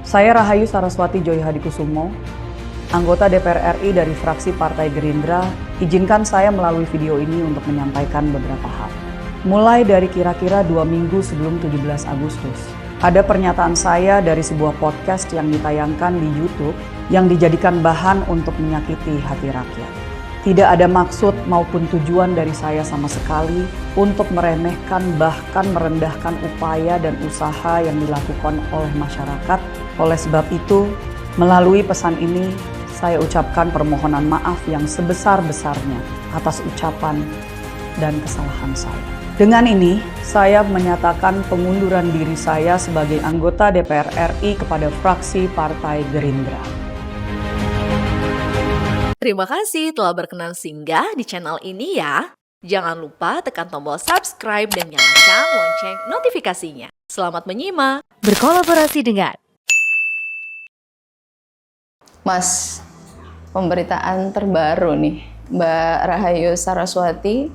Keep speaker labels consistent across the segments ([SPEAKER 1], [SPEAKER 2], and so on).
[SPEAKER 1] Saya Rahayu Saraswati Joyo Hadikusumo, anggota DPR RI dari fraksi Partai Gerindra. Izinkan saya melalui video ini untuk menyampaikan beberapa hal. Mulai dari kira-kira 2 minggu sebelum 17 Agustus, ada pernyataan saya dari sebuah podcast yang ditayangkan di YouTube yang dijadikan bahan untuk menyakiti hati rakyat. Tidak ada maksud maupun tujuan dari saya sama sekali untuk meremehkan bahkan merendahkan upaya dan usaha yang dilakukan oleh masyarakat. Oleh sebab itu, melalui pesan ini, saya ucapkan permohonan maaf yang sebesar-besarnya atas ucapan dan kesalahan saya. Dengan ini, saya menyatakan pengunduran diri saya sebagai anggota DPR RI kepada fraksi Partai Gerindra.
[SPEAKER 2] Terima kasih telah berkenan singgah di channel ini ya. Jangan lupa tekan tombol subscribe dan nyalakan lonceng notifikasinya. Selamat menyimak. Berkolaborasi dengan
[SPEAKER 3] Mas, pemberitaan terbaru nih, Mbak Rahayu Saraswati,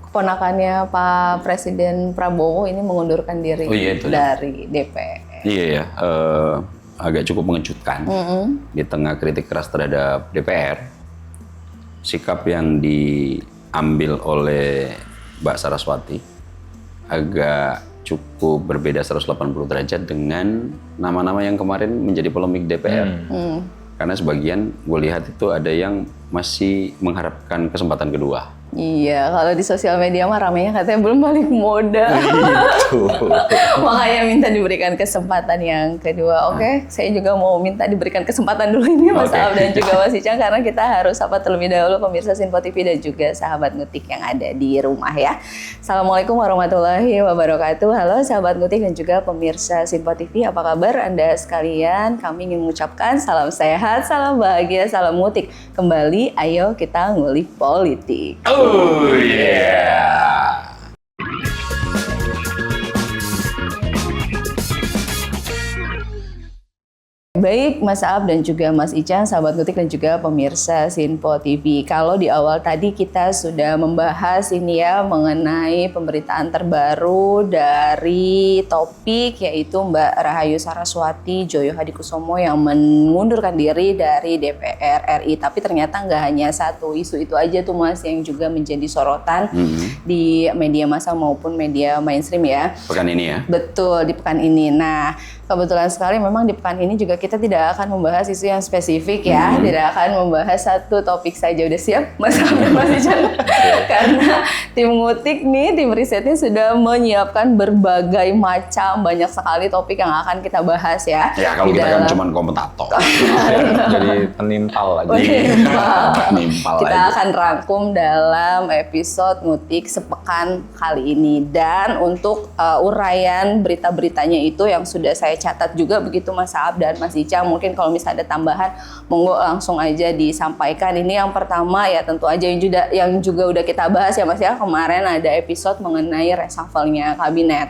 [SPEAKER 3] keponakannya Pak Presiden Prabowo ini mengundurkan diri dari DPR.
[SPEAKER 4] Iya ya, agak cukup mengejutkan. Di tengah kritik keras terhadap DPR, sikap yang diambil oleh Mbak Saraswati agak cukup berbeda 180 derajat dengan nama-nama yang kemarin menjadi polemik DPR. Karena sebagian gue lihat itu ada yang masih mengharapkan kesempatan kedua.
[SPEAKER 3] Iya, kalau di sosial media mah ramenya katanya belum balik modal.
[SPEAKER 4] Gitu.
[SPEAKER 3] Makanya minta diberikan kesempatan yang kedua. Oke, saya juga mau minta diberikan kesempatan dulu ini Mas Ab dan juga Mas Icang, karena kita harus sapa terlebih dahulu pemirsa Sinpo TV dan juga sahabat Ngutik yang ada di rumah ya. Assalamualaikum warahmatullahi wabarakatuh. Halo sahabat Ngutik dan juga pemirsa Sinpo TV, apa kabar Anda sekalian? Kami ingin mengucapkan salam sehat, salam bahagia, salam Ngutik. Kembali, ayo kita ngulik politik.
[SPEAKER 4] Oh yeah.
[SPEAKER 3] Baik Mas Aab dan juga Mas Icang, sahabat Ngutik dan juga pemirsa Sinpo TV. Kalau di awal tadi kita sudah membahas ini ya mengenai pemberitaan terbaru dari topik yaitu Mbak Rahayu Saraswati Joyo Hadikusumo yang mengundurkan diri dari DPR RI. Tapi ternyata nggak hanya satu isu itu aja tuh Mas yang juga menjadi sorotan di media massa maupun media mainstream ya.
[SPEAKER 4] Pekan ini ya?
[SPEAKER 3] Betul, di pekan ini. Nah, kebetulan sekali memang di pekan ini juga kita tidak akan membahas isu yang spesifik ya, tidak akan membahas satu topik saja. Udah siap Mas Abdul Mas Icang? Karena tim Ngutik nih, tim risetnya sudah menyiapkan berbagai macam, banyak sekali topik yang akan kita bahas ya.
[SPEAKER 4] Ya kalau kita kan cuma komentator.
[SPEAKER 5] Jadi penimpal lagi.
[SPEAKER 4] Penimpal
[SPEAKER 3] Kita
[SPEAKER 4] aja.
[SPEAKER 3] akan rangkum dalam episode Ngutik sepekan kali ini. Dan untuk uraian berita-beritanya itu yang sudah saya catat juga begitu Mas Aab dan Mas Icang, mungkin kalau misalnya ada tambahan monggo langsung aja disampaikan. Ini yang pertama ya tentu aja yang juga udah kita bahas ya Mas ya, kemarin ada episode mengenai reshuffle-nya kabinet.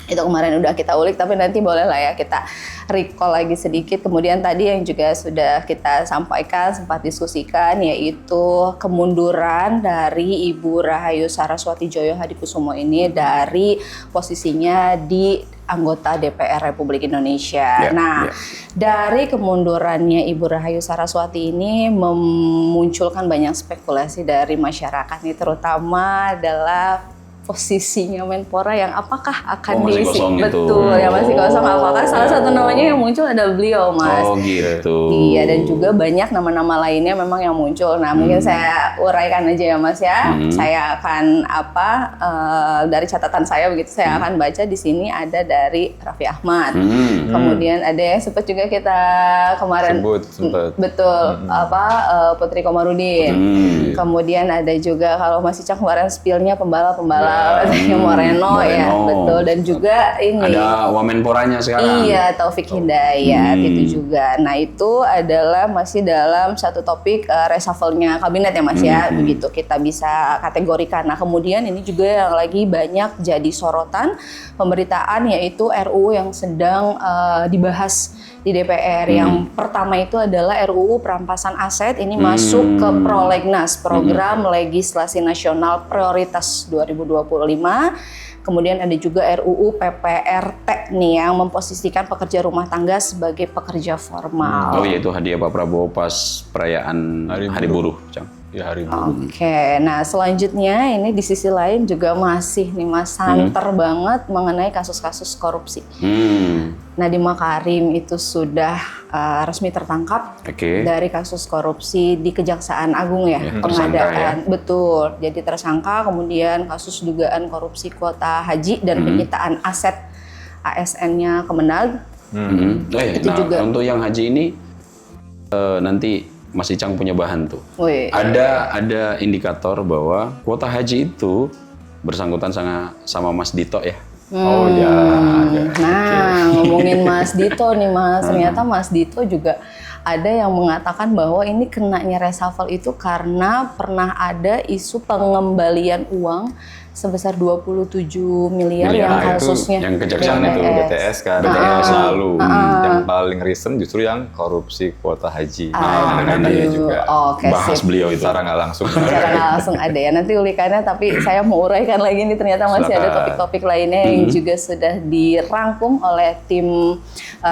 [SPEAKER 3] Itu kemarin udah kita ulik, tapi nanti boleh lah ya kita recall lagi sedikit. Kemudian tadi yang juga sudah kita sampaikan, sempat diskusikan, yaitu kemunduran dari Ibu Rahayu Saraswati Joyo Hadikusumo ini dari posisinya di anggota DPR Republik Indonesia. Dari kemundurannya Ibu Rahayu Saraswati ini memunculkan banyak spekulasi dari masyarakat nih, terutama adalah posisinya Menpora yang apakah akan diisi. Betul, yang masih kosong. Apakah salah satu namanya yang muncul adalah beliau Mas.
[SPEAKER 4] Oh gitu.
[SPEAKER 3] Iya, dan juga banyak nama-nama lainnya memang yang muncul. Nah mungkin saya uraikan aja ya Mas ya. Saya akan dari catatan saya begitu, saya akan baca di sini ada dari Raffi Ahmad. Kemudian ada yang sempat juga kita kemarin betul Putri Komarudin. Kemudian ada juga kalau Mas Icang kemarin spillnya pembalap katanya Moreno ya, betul, dan juga ini
[SPEAKER 4] ada Wamenporanya sekarang.
[SPEAKER 3] Iya, Taufik Hidayat itu juga. Nah itu adalah masih dalam satu topik reshuffle-nya kabinet ya Mas ya, begitu kita bisa kategorikan. Nah kemudian ini juga yang lagi banyak jadi sorotan pemberitaan yaitu RUU yang sedang dibahas di DPR. Yang pertama itu adalah RUU perampasan aset, ini masuk ke Prolegnas, Program Legislasi Nasional Prioritas 2025. Kemudian ada juga RUU PPRT nih yang memposisikan pekerja rumah tangga sebagai pekerja formal.
[SPEAKER 4] Oh iya, itu hadiah Pak Prabowo pas perayaan Hari Buruh, Cang.
[SPEAKER 5] Ya, Hari Buruh.
[SPEAKER 3] Oke, nah selanjutnya ini di sisi lain juga masih nih Mas santer banget mengenai kasus-kasus korupsi. Nadiem Makarim itu sudah resmi tertangkap dari kasus korupsi di Kejaksaan Agung ya, pengadaan. Betul, jadi tersangka, kemudian kasus dugaan korupsi kuota haji dan penyitaan aset ASN-nya Kemenag. Itu
[SPEAKER 4] nah,
[SPEAKER 3] juga
[SPEAKER 4] untuk yang haji ini nanti Mas Icang punya bahan tuh. Ada indikator bahwa kuota haji itu bersangkutan sama Mas Dito ya.
[SPEAKER 5] Oh ya, ada.
[SPEAKER 3] Nah, ngomongin Mas Dito nih Mas, ternyata Mas Dito juga ada yang mengatakan bahwa ini kenanya reshuffle itu karena pernah ada isu pengembalian uang sebesar 27 miliar yang kasusnya
[SPEAKER 5] yang kejaksaan itu BTS kan, BTS lalu. Yang paling recent justru yang korupsi kuota haji. Ada juga.
[SPEAKER 4] Bahas beliau itu
[SPEAKER 5] secara nggak langsung.
[SPEAKER 3] Secara nggak langsung ada ya, nanti ulikannya, tapi saya mau uraikan lagi nih, ternyata masih ada topik-topik lainnya yang juga sudah dirangkum oleh tim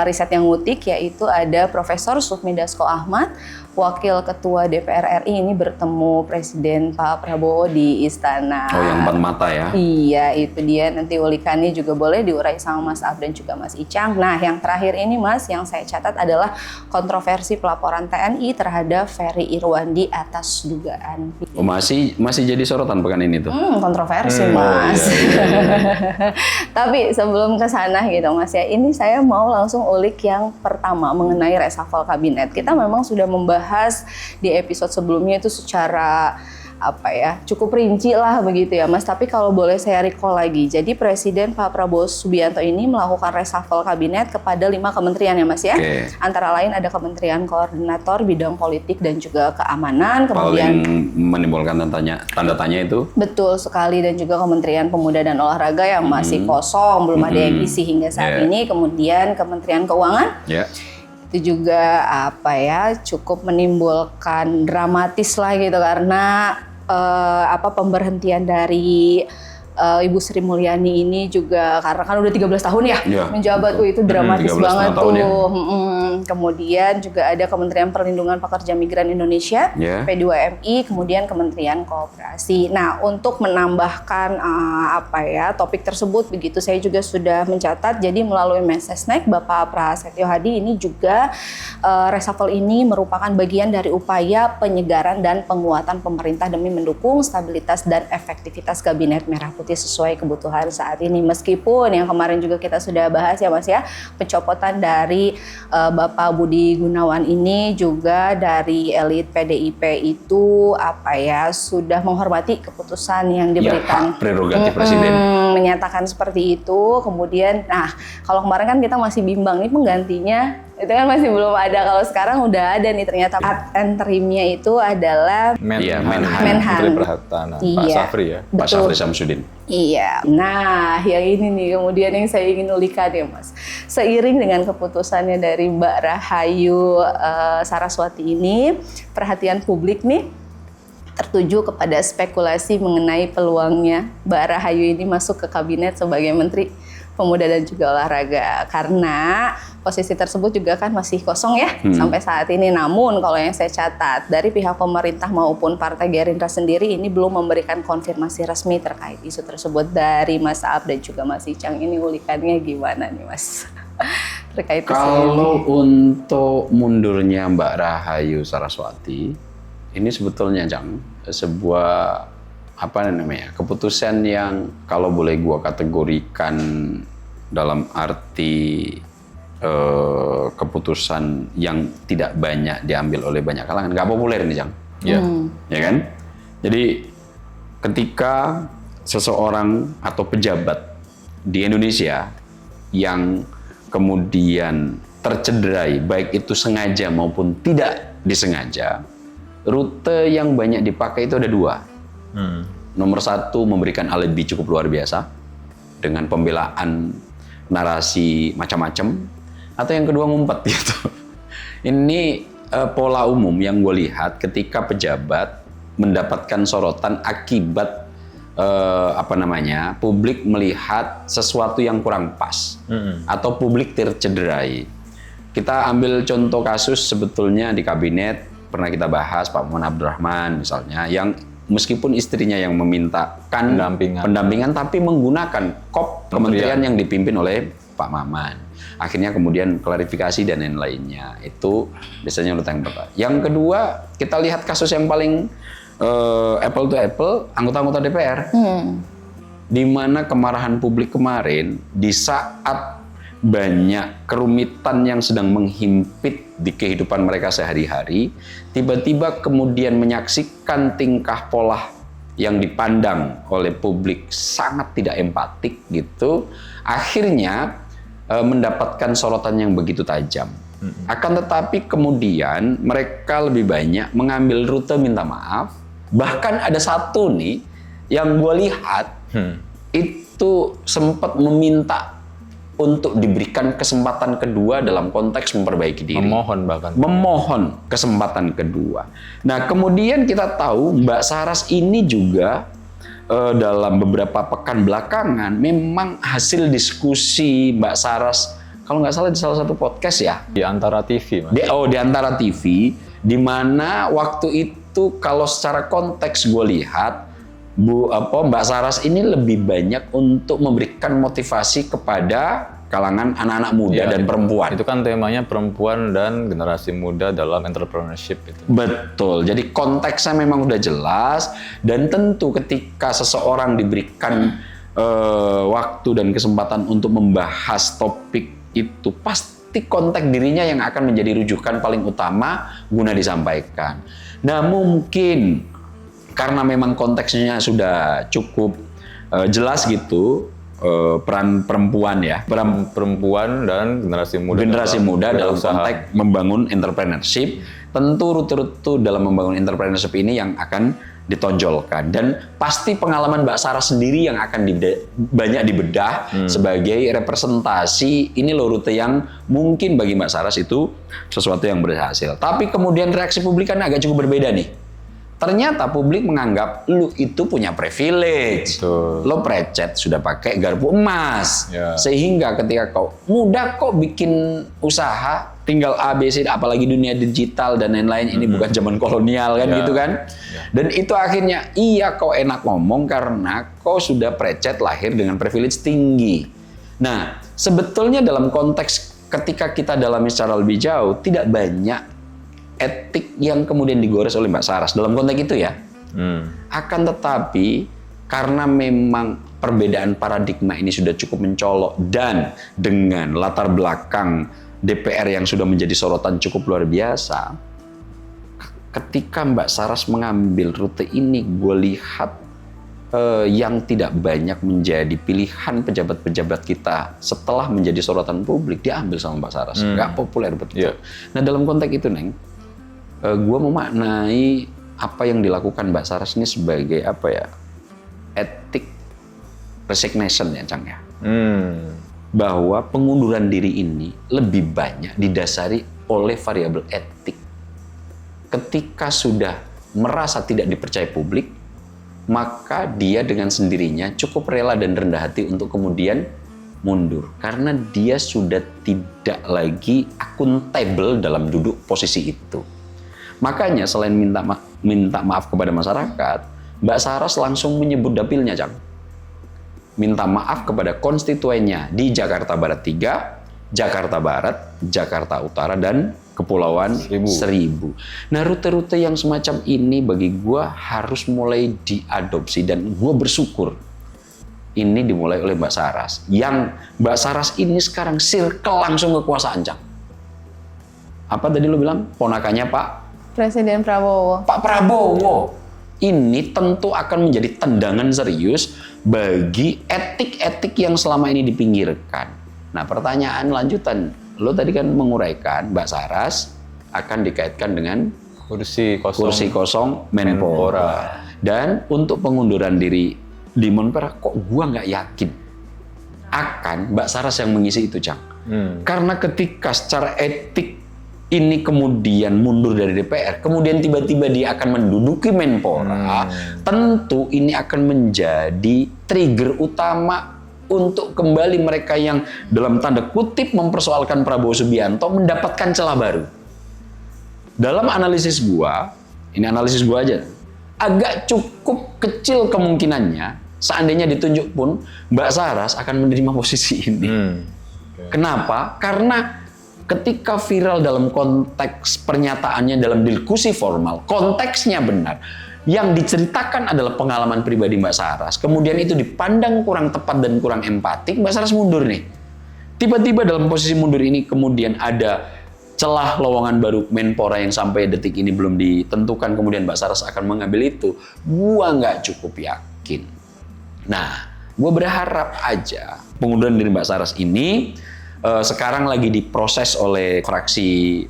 [SPEAKER 3] riset yang ngutik, yaitu ada Profesor Sufmi Dasko Ahmad, Wakil Ketua DPR RI, ini bertemu Presiden Pak Prabowo di Istana.
[SPEAKER 4] Oh, yang empat mata ya?
[SPEAKER 3] Iya, itu dia. Nanti ulikannya juga boleh diurai sama Mas Ab dan juga Mas Icang. Nah, yang terakhir ini Mas, yang saya catat adalah kontroversi pelaporan TNI terhadap Ferry Irwandi atas dugaan.
[SPEAKER 4] Oh, masih jadi sorotan pekan ini tuh?
[SPEAKER 3] Kontroversi Mas. Tapi sebelum ke sana gitu Mas ya, ini saya mau langsung ulik yang pertama mengenai reshuffle kabinet. Kita memang sudah membahas di episode sebelumnya itu secara cukup rinci lah begitu ya Mas. Tapi kalau boleh saya recall lagi, jadi Presiden Pak Prabowo Subianto ini melakukan reshuffle kabinet kepada 5 kementerian ya Mas ya. Antara lain ada Kementerian Koordinator Bidang Politik dan juga Keamanan, kemudian
[SPEAKER 4] paling menimbulkan tanda tanya itu.
[SPEAKER 3] Betul sekali, dan juga Kementerian Pemuda dan Olahraga yang masih kosong, belum ada yang isi hingga saat ini. Kemudian Kementerian Keuangan. Itu juga cukup menimbulkan dramatis lah gitu, karena pemberhentian dari Ibu Sri Mulyani ini juga karena kan udah 13 tahun ya menjabat tuh, itu dramatis banget tuh. Kemudian juga ada Kementerian Perlindungan Pekerja Migran Indonesia, P2MI, kemudian Kementerian Koperasi. Nah, untuk menambahkan topik tersebut begitu, saya juga sudah mencatat. Jadi melalui Mensesnek Bapak Prasetyo Hadi ini juga reshuffle ini merupakan bagian dari upaya penyegaran dan penguatan pemerintah demi mendukung stabilitas dan efektivitas Kabinet Merah Putih sesuai kebutuhan saat ini. Meskipun yang kemarin juga kita sudah bahas ya Mas ya, pencopotan dari Bapak Budi Gunawan ini juga dari elit PDIP itu sudah menghormati keputusan yang diberikan.
[SPEAKER 4] Hak prerogatif Presiden.
[SPEAKER 3] Menyatakan seperti itu. Kemudian, kalau kemarin kan kita masih bimbang nih penggantinya, itu kan masih belum ada. Kalau sekarang udah ada nih, ternyata interimnya itu adalah Menhan.
[SPEAKER 5] Menteri Pertahanan, Pak Safri ya.
[SPEAKER 3] Betul.
[SPEAKER 4] Pak Safri Samsudin.
[SPEAKER 3] Iya. Nah, yang ini nih kemudian yang saya ingin ulikan ya Mas. Seiring dengan keputusannya dari Mbak Rahayu Saraswati ini, perhatian publik nih tertuju kepada spekulasi mengenai peluangnya Mbak Rahayu ini masuk ke kabinet sebagai Menteri Pemuda dan juga Olahraga, karena posisi tersebut juga kan masih kosong ya sampai saat ini. Namun kalau yang saya catat dari pihak pemerintah maupun Partai Gerindra sendiri ini belum memberikan konfirmasi resmi terkait isu tersebut. Dari Mas Ab dan juga Mas Icang, ini ulikannya gimana nih Mas terkait isu ini?
[SPEAKER 4] Kalau untuk mundurnya Mbak Rahayu Saraswati, ini sebetulnya sebuah keputusan yang kalau boleh gua kategorikan dalam arti keputusan yang tidak banyak diambil oleh banyak kalangan, nggak populer nih ya kan? Jadi ketika seseorang atau pejabat di Indonesia yang kemudian tercederai, baik itu sengaja maupun tidak disengaja, rute yang banyak dipakai itu ada 2. Nomor 1, memberikan alibi cukup luar biasa dengan pembelaan narasi macam-macam, atau yang kedua ngumpet gitu. Ini pola umum yang gue lihat ketika pejabat mendapatkan sorotan akibat publik melihat sesuatu yang kurang pas atau publik tercederai. Kita ambil contoh kasus sebetulnya di kabinet pernah kita bahas Pak Muhammad Abdurrahman misalnya, yang meskipun istrinya yang memintakan pendampingan tapi menggunakan kop kementerian yang dipimpin oleh Pak Maman. Akhirnya kemudian klarifikasi dan lain-lainnya. Itu biasanya urutan yang pertama. Yang kedua, kita lihat kasus yang paling apple to apple, anggota-anggota DPR. Di mana kemarahan publik kemarin di saat banyak kerumitan yang sedang menghimpit di kehidupan mereka sehari-hari, tiba-tiba kemudian menyaksikan tingkah pola yang dipandang oleh publik sangat tidak empatik gitu, akhirnya mendapatkan sorotan yang begitu tajam. Akan tetapi kemudian mereka lebih banyak mengambil rute minta maaf. Bahkan ada satu nih yang gue lihat itu sempat meminta untuk diberikan kesempatan kedua dalam konteks memperbaiki diri. Memohon kesempatan kedua. Nah, kemudian kita tahu Mbak Saras ini juga dalam beberapa pekan belakangan memang hasil diskusi Mbak Saras, kalau nggak salah di salah satu podcast ya.
[SPEAKER 5] Di Antara TV, Mas.
[SPEAKER 4] Di Antara TV, di mana waktu itu kalau secara konteks gue lihat Mbak Saras ini lebih banyak untuk memberikan motivasi kepada kalangan anak-anak muda dan perempuan.
[SPEAKER 5] Itu kan temanya perempuan dan generasi muda dalam entrepreneurship itu.
[SPEAKER 4] Betul. Jadi konteksnya memang udah jelas, dan tentu ketika seseorang diberikan waktu dan kesempatan untuk membahas topik itu, pasti konteks dirinya yang akan menjadi rujukan paling utama guna disampaikan. Nah, mungkin karena memang konteksnya sudah cukup jelas gitu, peran perempuan ya,
[SPEAKER 5] perempuan dan generasi muda
[SPEAKER 4] dalam konteks membangun entrepreneurship. Tentu rute-rute dalam membangun entrepreneurship ini yang akan ditonjolkan, dan pasti pengalaman Mbak Saras sendiri yang akan banyak dibedah sebagai representasi ini loh rute yang mungkin bagi Mbak Saras itu sesuatu yang berhasil. Tapi kemudian reaksi publik kan agak cukup berbeda nih. Ternyata publik menganggap lu itu punya privilege.
[SPEAKER 5] Betul.
[SPEAKER 4] Lo precet sudah pakai garpu emas. Sehingga ketika kau mudah kok bikin usaha, tinggal ABC, apalagi dunia digital dan lain-lain, ini bukan zaman kolonial kan gitu kan. Dan itu akhirnya iya kau enak ngomong karena kau sudah precet lahir dengan privilege tinggi. Nah, sebetulnya dalam konteks ketika kita dalami secara lebih jauh, tidak banyak etik yang kemudian digores oleh Mbak Saras dalam konteks itu ya. Akan tetapi karena memang perbedaan paradigma ini sudah cukup mencolok, dan dengan latar belakang DPR yang sudah menjadi sorotan cukup luar biasa, ketika Mbak Saras mengambil rute ini, gue lihat yang tidak banyak menjadi pilihan pejabat-pejabat kita setelah menjadi sorotan publik diambil sama Mbak Saras. Nggak populer betul. Nah, dalam konteks itu, Neng, gue memaknai apa yang dilakukan Mbak Saras ini sebagai apa ya, etik resignation ya, Cang ya. Bahwa pengunduran diri ini lebih banyak didasari oleh variabel etik. Ketika sudah merasa tidak dipercaya publik, maka dia dengan sendirinya cukup rela dan rendah hati untuk kemudian mundur. Karena dia sudah tidak lagi akuntabel dalam duduk posisi itu. Makanya selain minta maaf kepada masyarakat, Mbak Saras langsung menyebut dapilnya, Cang. Minta maaf kepada konstituennya di Jakarta Barat 3, Jakarta Barat, Jakarta Utara, dan Kepulauan Seribu. Nah, rute-rute yang semacam ini bagi gue harus mulai diadopsi, dan gue bersyukur ini dimulai oleh Mbak Saras. Yang Mbak Saras ini sekarang circle langsung kekuasaan, Cang. Apa tadi lo bilang? Ponakannya Pak
[SPEAKER 3] Presiden Prabowo.
[SPEAKER 4] Pak Prabowo. Ini tentu akan menjadi tendangan serius bagi etik-etik yang selama ini dipinggirkan. Nah, pertanyaan lanjutan, lo tadi kan menguraikan Mbak Saras akan dikaitkan dengan kursi kosong Menpora. Dan untuk pengunduran diri di Menpora, kok gua nggak yakin akan Mbak Saras yang mengisi itu, Cang. Karena ketika secara etik ini kemudian mundur dari DPR, kemudian tiba-tiba dia akan menduduki Menpora, tentu ini akan menjadi trigger utama untuk kembali mereka yang dalam tanda kutip mempersoalkan Prabowo Subianto mendapatkan celah baru. Dalam analisis gua, ini analisis gua aja, agak cukup kecil kemungkinannya seandainya ditunjuk pun Mbak Saras akan menerima posisi ini. Kenapa? Karena ketika viral dalam konteks pernyataannya dalam diskusi formal, konteksnya benar. Yang diceritakan adalah pengalaman pribadi Mbak Saras. Kemudian itu dipandang kurang tepat dan kurang empatik, Mbak Saras mundur nih. Tiba-tiba dalam posisi mundur ini kemudian ada celah lowongan baru Menpora yang sampai detik ini belum ditentukan, kemudian Mbak Saras akan mengambil itu. Gua nggak cukup yakin. Nah, gua berharap aja pengunduran diri Mbak Saras ini sekarang lagi diproses oleh fraksi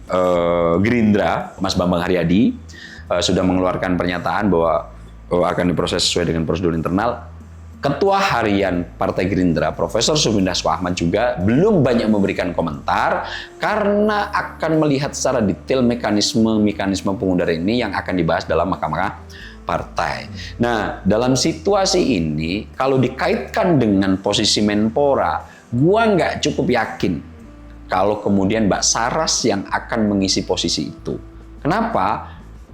[SPEAKER 4] Gerindra, Mas Bambang Haryadi sudah mengeluarkan pernyataan bahwa akan diproses sesuai dengan prosedur internal. Ketua Harian Partai Gerindra, Profesor Sumida Ahmad juga belum banyak memberikan komentar karena akan melihat secara detail mekanisme pengunduran ini yang akan dibahas dalam Mahkamah Partai. Nah, dalam situasi ini, kalau dikaitkan dengan posisi Menpora, gua nggak cukup yakin kalau kemudian Mbak Saras yang akan mengisi posisi itu. Kenapa?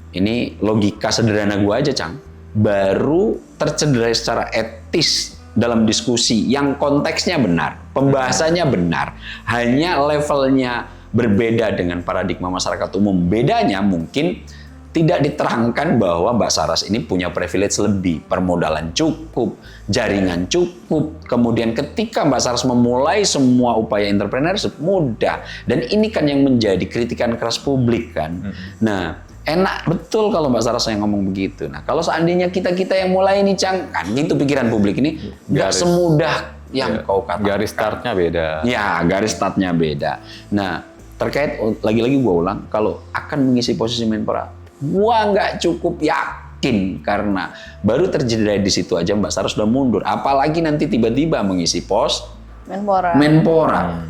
[SPEAKER 4] Ini logika sederhana gua aja, Cang. Baru tercederai secara etis dalam diskusi yang konteksnya benar, pembahasannya benar, hanya levelnya berbeda dengan paradigma masyarakat umum. Bedanya mungkin tidak diterangkan bahwa Mbak Saras ini punya privilege lebih, permodalan cukup, jaringan cukup. Kemudian ketika Mbak Saras memulai semua upaya entrepreneurship mudah. Dan ini kan yang menjadi kritikan keras publik kan. Nah, enak betul kalau Mbak Saras yang ngomong begitu. Nah, kalau seandainya kita yang mulai nih, Cang, kan gitu pikiran publik ini, nggak semudah yang kau katakan.
[SPEAKER 5] Garis startnya beda.
[SPEAKER 4] Ya, garis startnya beda. Nah, terkait, lagi-lagi gue ulang, kalau akan mengisi posisi Menpora, gua nggak cukup yakin karena baru terjadi di situ aja Mbak Saras sudah mundur. Apalagi nanti tiba-tiba mengisi pos Menpora.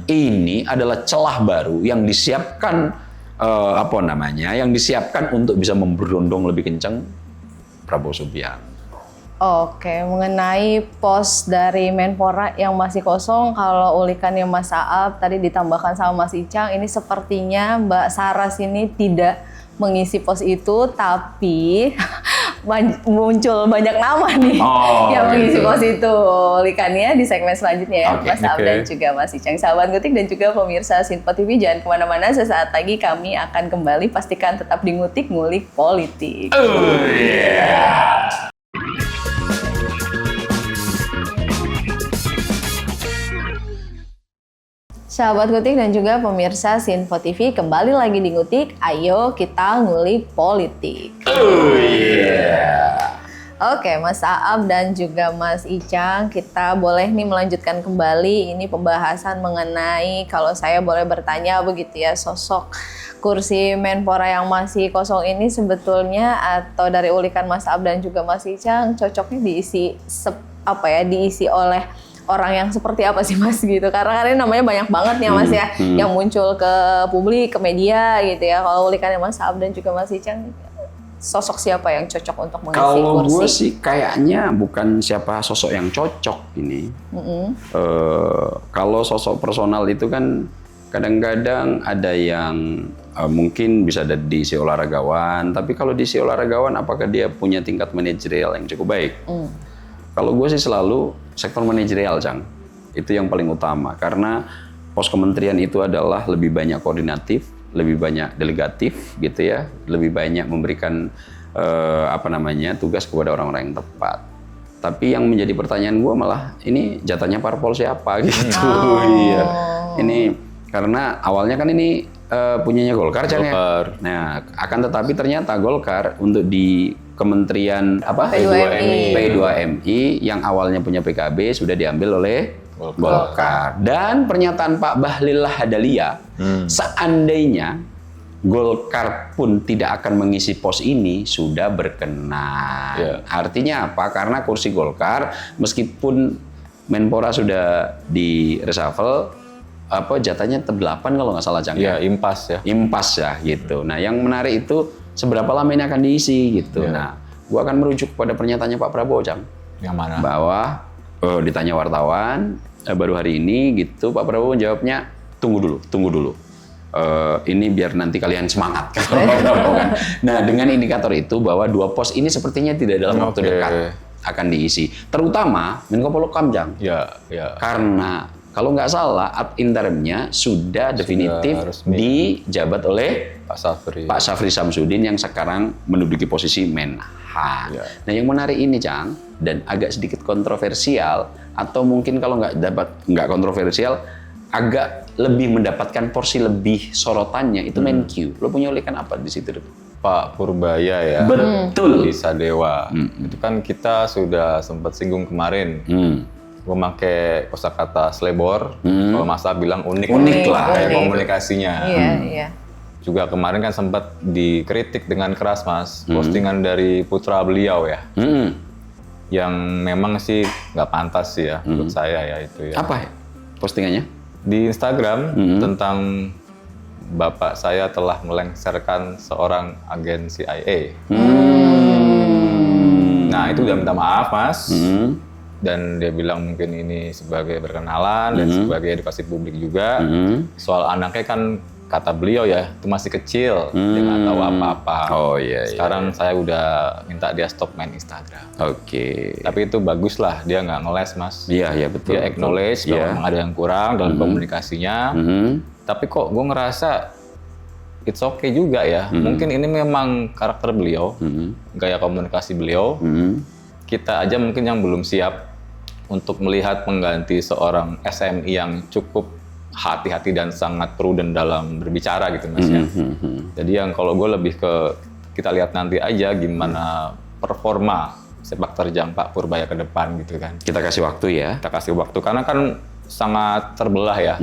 [SPEAKER 4] Ini adalah celah baru yang disiapkan yang disiapkan untuk bisa memberondong lebih kencang Prabowo Subianto.
[SPEAKER 3] Oke, mengenai pos dari Menpora yang masih kosong, kalau ulikannya Mas Aap tadi ditambahkan sama Mas Icang, ini sepertinya Mbak Saras ini tidak mengisi pos itu, tapi muncul banyak nama nih yang mengisi pos itu. Ulikannya di segmen selanjutnya ya, Mas Aap dan juga Mas Icang. Sahabat Ngutik dan juga pemirsa Sinpo TV, jangan kemana-mana, sesaat lagi kami akan kembali. Pastikan tetap di Ngutik Ngulik Politik. Sahabat Ngutik dan juga pemirsa Sinpo TV, kembali lagi di Ngutik, ayo kita ngulik politik. Oke, Mas Aap dan juga Mas Icang, kita boleh nih melanjutkan kembali ini pembahasan mengenai, kalau saya boleh bertanya begitu ya, sosok kursi Menpora yang masih kosong ini sebetulnya, atau dari ulikan Mas Aap dan juga Mas Icang, cocoknya diisi oleh orang yang seperti apa sih Mas gitu? Karena ini namanya banyak banget nih Mas ya, yang muncul ke publik, ke media gitu ya. Kalau ulikannya Mas Aap dan juga Mas Icang, sosok siapa yang cocok untuk mengisi kursi?
[SPEAKER 4] Kalau gue sih kayaknya bukan siapa sosok yang cocok ini. Kalau sosok personal itu kan kadang-kadang ada yang mungkin bisa diisi olahragawan, tapi kalau diisi olahragawan apakah dia punya tingkat manajerial yang cukup baik? Kalau gue sih selalu sektor manajerial, Cang. Itu yang paling utama. Karena pos kementerian itu adalah lebih banyak koordinatif, lebih banyak delegatif gitu ya, lebih banyak memberikan tugas kepada orang-orang yang tepat. Tapi yang menjadi pertanyaan gue malah ini jatahnya parpol siapa gitu. Iya. Ini karena awalnya kan ini punyanya Golkar, Cang ya. Nah, akan tetapi ternyata Golkar untuk di Kementerian P2MI yang awalnya punya PKB sudah diambil oleh Golkar. Dan pernyataan Pak Bahlil Lahadalia, seandainya Golkar pun tidak akan mengisi pos ini, sudah berkenan. Artinya apa? Karena kursi Golkar meskipun Menpora sudah di reshuffle, jatahnya tetap 8 kalau nggak salah, Cang.
[SPEAKER 5] Ya, impas ya.
[SPEAKER 4] Impas ya gitu. Nah, yang menarik itu seberapa lama ini akan diisi gitu. Nah, gua akan merujuk pada pernyataannya Pak Prabowo, Cang.
[SPEAKER 5] Yang mana?
[SPEAKER 4] Bahwa ditanya wartawan baru hari ini gitu, Pak Prabowo jawabnya tunggu dulu. Ini biar nanti kalian semangat. Nah, dengan indikator itu bahwa 2 pos ini sepertinya tidak dalam waktu dekat akan diisi. Terutama Menko Polhukam, Jang.
[SPEAKER 5] Ya.
[SPEAKER 4] Karena kalau nggak salah ad interimnya sudah definitif
[SPEAKER 5] resmi
[SPEAKER 4] dijabat oleh
[SPEAKER 5] Pak
[SPEAKER 4] Syafri Samsudin yang sekarang menduduki posisi Menhan. Nah, yang menarik ini, Cang, dan agak sedikit kontroversial, atau mungkin kalau nggak kontroversial, agak lebih mendapatkan porsi lebih sorotannya itu Menkyu. Lo punya ulikan apa di situ?
[SPEAKER 5] Pak Purbaya ya.
[SPEAKER 4] Betul.
[SPEAKER 5] Di Sadewa. Itu kan kita sudah sempat singgung kemarin. Memakai kosakata slebor, kalau Masa bilang unik lah kayak komunikasinya.
[SPEAKER 3] Iya.
[SPEAKER 5] Juga kemarin kan sempat dikritik dengan keras, Mas, postingan dari putra beliau ya, yang memang sih nggak pantas sih ya menurut saya ya itu ya.
[SPEAKER 4] Apa postingannya?
[SPEAKER 5] Di Instagram tentang bapak saya telah melengsarkan seorang agen CIA. Nah, itu udah minta maaf, Mas. Dan dia bilang mungkin ini sebagai berkenalan dan sebagai edukasi publik juga. Soal anaknya kan kata beliau ya, itu masih kecil, dia nggak tahu apa-apa.
[SPEAKER 4] Oh iya.
[SPEAKER 5] Sekarang saya udah minta dia stop main Instagram.
[SPEAKER 4] Oke.
[SPEAKER 5] Tapi itu bagus lah, dia nggak ngeles, Mas.
[SPEAKER 4] Iya betul.
[SPEAKER 5] Dia acknowledge bahwa memang ada yang kurang dalam komunikasinya. Tapi kok gue ngerasa it's okay juga ya. Mungkin ini memang karakter beliau, gaya komunikasi beliau. Kita aja mungkin yang belum siap untuk melihat pengganti seorang SMI yang cukup hati-hati dan sangat prudent dalam berbicara gitu, Mas ya. Jadi yang kalau gue lebih ke kita lihat nanti aja gimana performa sepak terjang Pak Purbaya ke depan gitu kan.
[SPEAKER 4] Kita kasih waktu ya.
[SPEAKER 5] Kita kasih waktu karena kan sangat terbelah ya.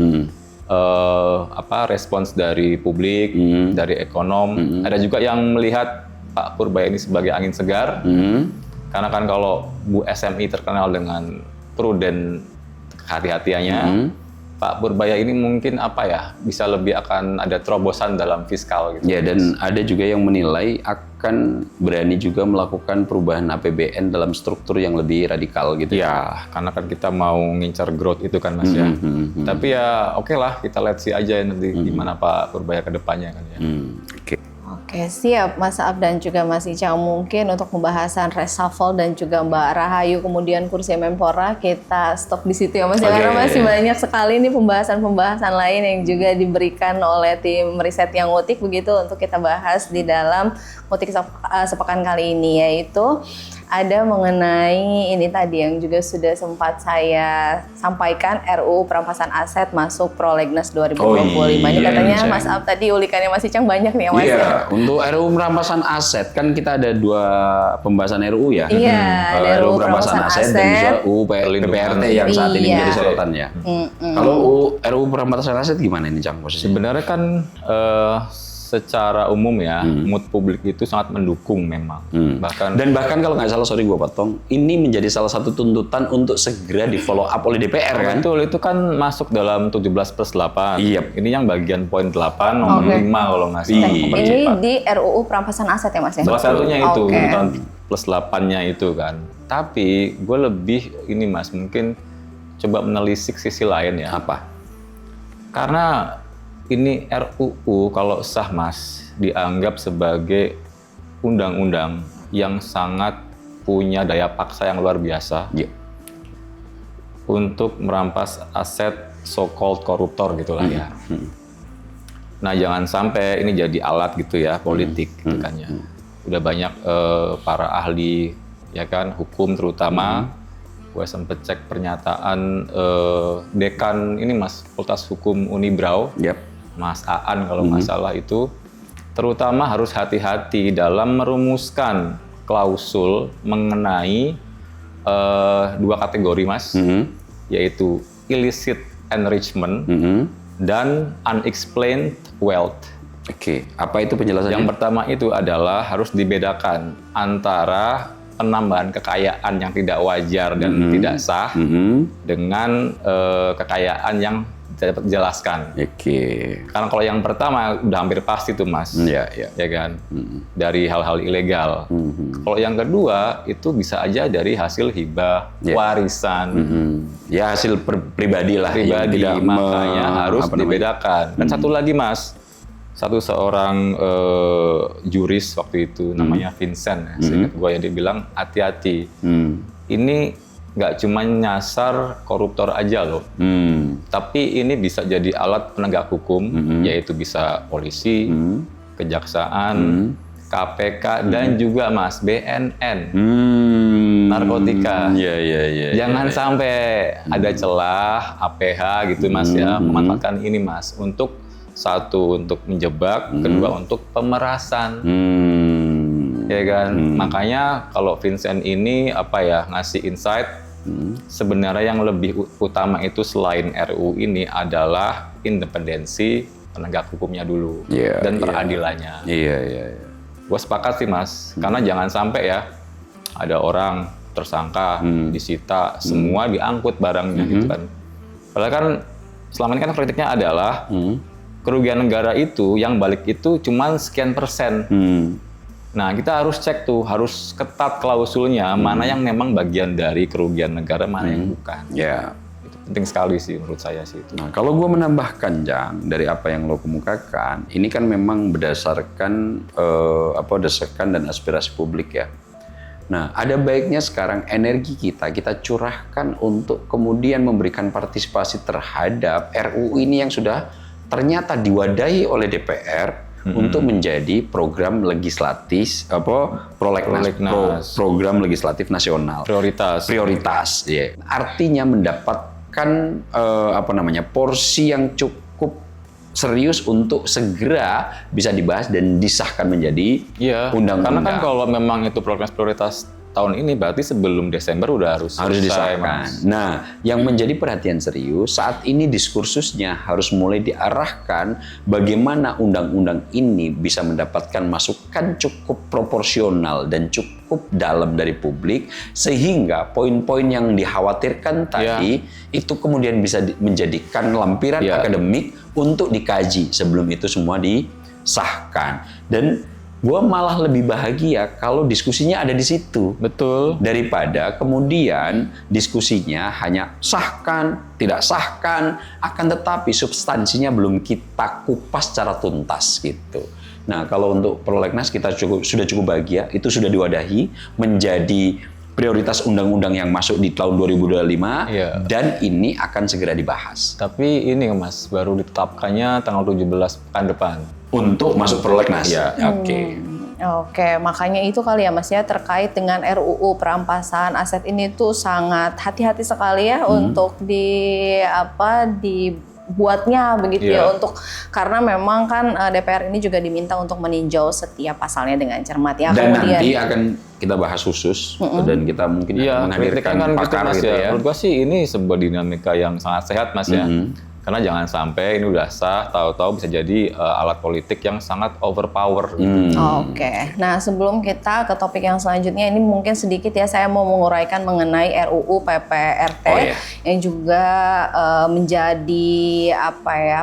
[SPEAKER 5] Respons dari publik, dari ekonom. Ada juga yang melihat Pak Purbaya ini sebagai angin segar. Karena kan kalau Bu SMI terkenal dengan prudent kehati-hatiannya, Pak Purbaya ini mungkin bisa lebih akan ada terobosan dalam fiskal gitu.
[SPEAKER 4] Ya, dan ada juga yang menilai akan berani juga melakukan perubahan APBN dalam struktur yang lebih radikal gitu.
[SPEAKER 5] Ya, karena kan kita mau ngincar growth itu kan, Mas ya. Tapi ya oke lah, kita lihat sih aja nanti gimana Pak Purbaya ke depannya kan ya.
[SPEAKER 3] Oke, siap Mas Saab dan juga Mas Icang. Mungkin untuk pembahasan reshuffle dan juga Mbak Rahayu kemudian kursi Menpora kita stop di situ ya Mas. Karena masih banyak sekali nih pembahasan-pembahasan lain yang juga diberikan oleh tim riset yang ngutik begitu untuk kita bahas di dalam ngutik sepekan kali ini, yaitu ada mengenai ini tadi yang juga sudah sempat saya sampaikan, RUU perampasan aset masuk prolegnas 2025. Ini katanya Mas Ab tadi ulikannya Mas Icang banyak nih ya Mas.
[SPEAKER 4] Iya, untuk RUU perampasan aset kan kita ada 2 pembahasan RUU ya.
[SPEAKER 3] Iya, ada
[SPEAKER 4] RUU perampasan aset dan juga UU PRT yang saat ini menjadi sorotannya. Kalau RUU perampasan aset gimana ini, Cang, posisinya?
[SPEAKER 5] Sebenarnya kan secara umum ya, mood publik itu sangat mendukung memang. Bahkan
[SPEAKER 4] kalau nggak salah, sorry gue potong, ini menjadi salah satu tuntutan untuk segera di follow up oleh DPR kan?
[SPEAKER 5] Betul, itu kan masuk dalam 17+8.
[SPEAKER 4] Iya.
[SPEAKER 5] Ini yang bagian poin 8 nomor 5 kalau nggak salah.
[SPEAKER 3] Ini di RUU perampasan aset ya Mas ya?
[SPEAKER 5] Salah satunya itu, tuntutan +8-nya itu kan. Tapi gue lebih ini Mas, mungkin coba menelisik sisi lain ya.
[SPEAKER 4] Apa?
[SPEAKER 5] Karena ini RUU kalau sah Mas dianggap sebagai undang-undang yang sangat punya daya paksa yang luar biasa untuk merampas aset so-called koruptor gitulah ya. Nah, jangan sampai ini jadi alat gitu ya politik gitu kan ya. Udah banyak para ahli ya kan hukum terutama. Gue sempet cek pernyataan dekan ini Mas Fakultas Hukum Unibrau. Mas Aan kalau nggak salah itu, terutama harus hati-hati dalam merumuskan klausul mengenai 2 kategori Mas, yaitu illicit enrichment dan unexplained wealth.
[SPEAKER 4] Oke, apa itu penjelasannya?
[SPEAKER 5] Yang pertama itu adalah harus dibedakan antara penambahan kekayaan yang tidak wajar dan tidak sah dengan kekayaan yang dapat dijelaskan.
[SPEAKER 4] Oke.
[SPEAKER 5] Karena kalau yang pertama udah hampir pasti tuh Mas,
[SPEAKER 4] Iya.
[SPEAKER 5] ya kan, dari hal-hal ilegal. Kalau yang kedua itu bisa aja dari hasil hibah, warisan,
[SPEAKER 4] Ya hasil pribadi lah. yang
[SPEAKER 5] pribadi,
[SPEAKER 4] tidak
[SPEAKER 5] makanya harus
[SPEAKER 4] apa namanya?
[SPEAKER 5] dibedakan. Dan satu lagi Mas, seorang juris waktu itu namanya Vincent, ya, seingat gue, yang dia bilang hati-hati. Ini nggak cuma nyasar koruptor aja loh, tapi ini bisa jadi alat penegak hukum, yaitu bisa polisi, kejaksaan, KPK, dan juga Mas BNN, narkotika.
[SPEAKER 4] Iya.
[SPEAKER 5] Jangan sampai ada celah APH gitu Mas ya, memanfaatkan ini Mas untuk satu untuk menjebak, kedua untuk pemerasan. Ya kan, makanya kalau Vincent ini ngasih insight, sebenarnya yang lebih utama itu selain RUU ini adalah independensi penegak hukumnya dulu dan peradilannya.
[SPEAKER 4] Iya.
[SPEAKER 5] Gue sepakat sih Mas, karena jangan sampai ya ada orang tersangka, disita, semua diangkut barangnya gitu kan. Padahal kan selama ini kan kritiknya adalah kerugian negara itu yang balik itu cuma sekian persen. Nah, kita harus cek tuh, harus ketat klausulnya, mana yang memang bagian dari kerugian negara, mana yang bukan.
[SPEAKER 4] Ya.
[SPEAKER 5] Itu penting sekali sih menurut saya sih itu.
[SPEAKER 4] Nah, kalau gue menambahkan, Jang, dari apa yang lo kemukakan, ini kan memang berdasarkan desakan dan aspirasi publik ya. Nah, ada baiknya sekarang energi kita curahkan untuk kemudian memberikan partisipasi terhadap RUU ini yang sudah ternyata diwadahi oleh DPR untuk menjadi program legislatif prolegnas, program legislatif nasional prioritas ya. Artinya mendapatkan porsi yang cukup serius untuk segera bisa dibahas dan disahkan menjadi undang-undang.
[SPEAKER 5] Karena kan kalau memang itu prolegnas prioritas tahun ini, berarti sebelum Desember udah harus
[SPEAKER 4] disahkan.
[SPEAKER 5] Mas.
[SPEAKER 4] Nah, yang menjadi perhatian serius saat ini diskursusnya harus mulai diarahkan bagaimana undang-undang ini bisa mendapatkan masukan cukup proporsional dan cukup dalam dari publik sehingga poin-poin yang dikhawatirkan tadi itu kemudian bisa menjadikan lampiran akademik untuk dikaji sebelum itu semua disahkan. Dan gue malah lebih bahagia kalau diskusinya ada di situ.
[SPEAKER 5] Betul.
[SPEAKER 4] Daripada kemudian diskusinya hanya sahkan, tidak sahkan, akan tetapi substansinya belum kita kupas secara tuntas gitu. Nah, kalau untuk prolegnas kita sudah cukup bahagia, itu sudah diwadahi menjadi prioritas undang-undang yang masuk di tahun 2025 dan ini akan segera dibahas.
[SPEAKER 5] Tapi ini Mas, baru ditetapkannya tanggal 17 pekan depan.
[SPEAKER 4] Untuk masuk prolegnas.
[SPEAKER 3] Oke, makanya itu kali ya Mas ya, terkait dengan RUU perampasan aset ini tuh sangat hati-hati sekali ya untuk dibuatnya begitu ya, untuk karena memang kan DPR ini juga diminta untuk meninjau setiap pasalnya dengan cermat ya.
[SPEAKER 4] Dan
[SPEAKER 3] kemudian
[SPEAKER 4] nanti akan kita bahas khusus dan kita mungkin akan menghadirkan pakar gitu ya.
[SPEAKER 5] Menurut gua sih ini sebuah dinamika yang sangat sehat Mas ya. Karena jangan sampai ini udah sah, tahu-tahu bisa jadi alat politik yang sangat overpower.
[SPEAKER 3] Oke, nah sebelum kita ke topik yang selanjutnya, ini mungkin sedikit ya saya mau menguraikan mengenai RUU PPRT yang juga menjadi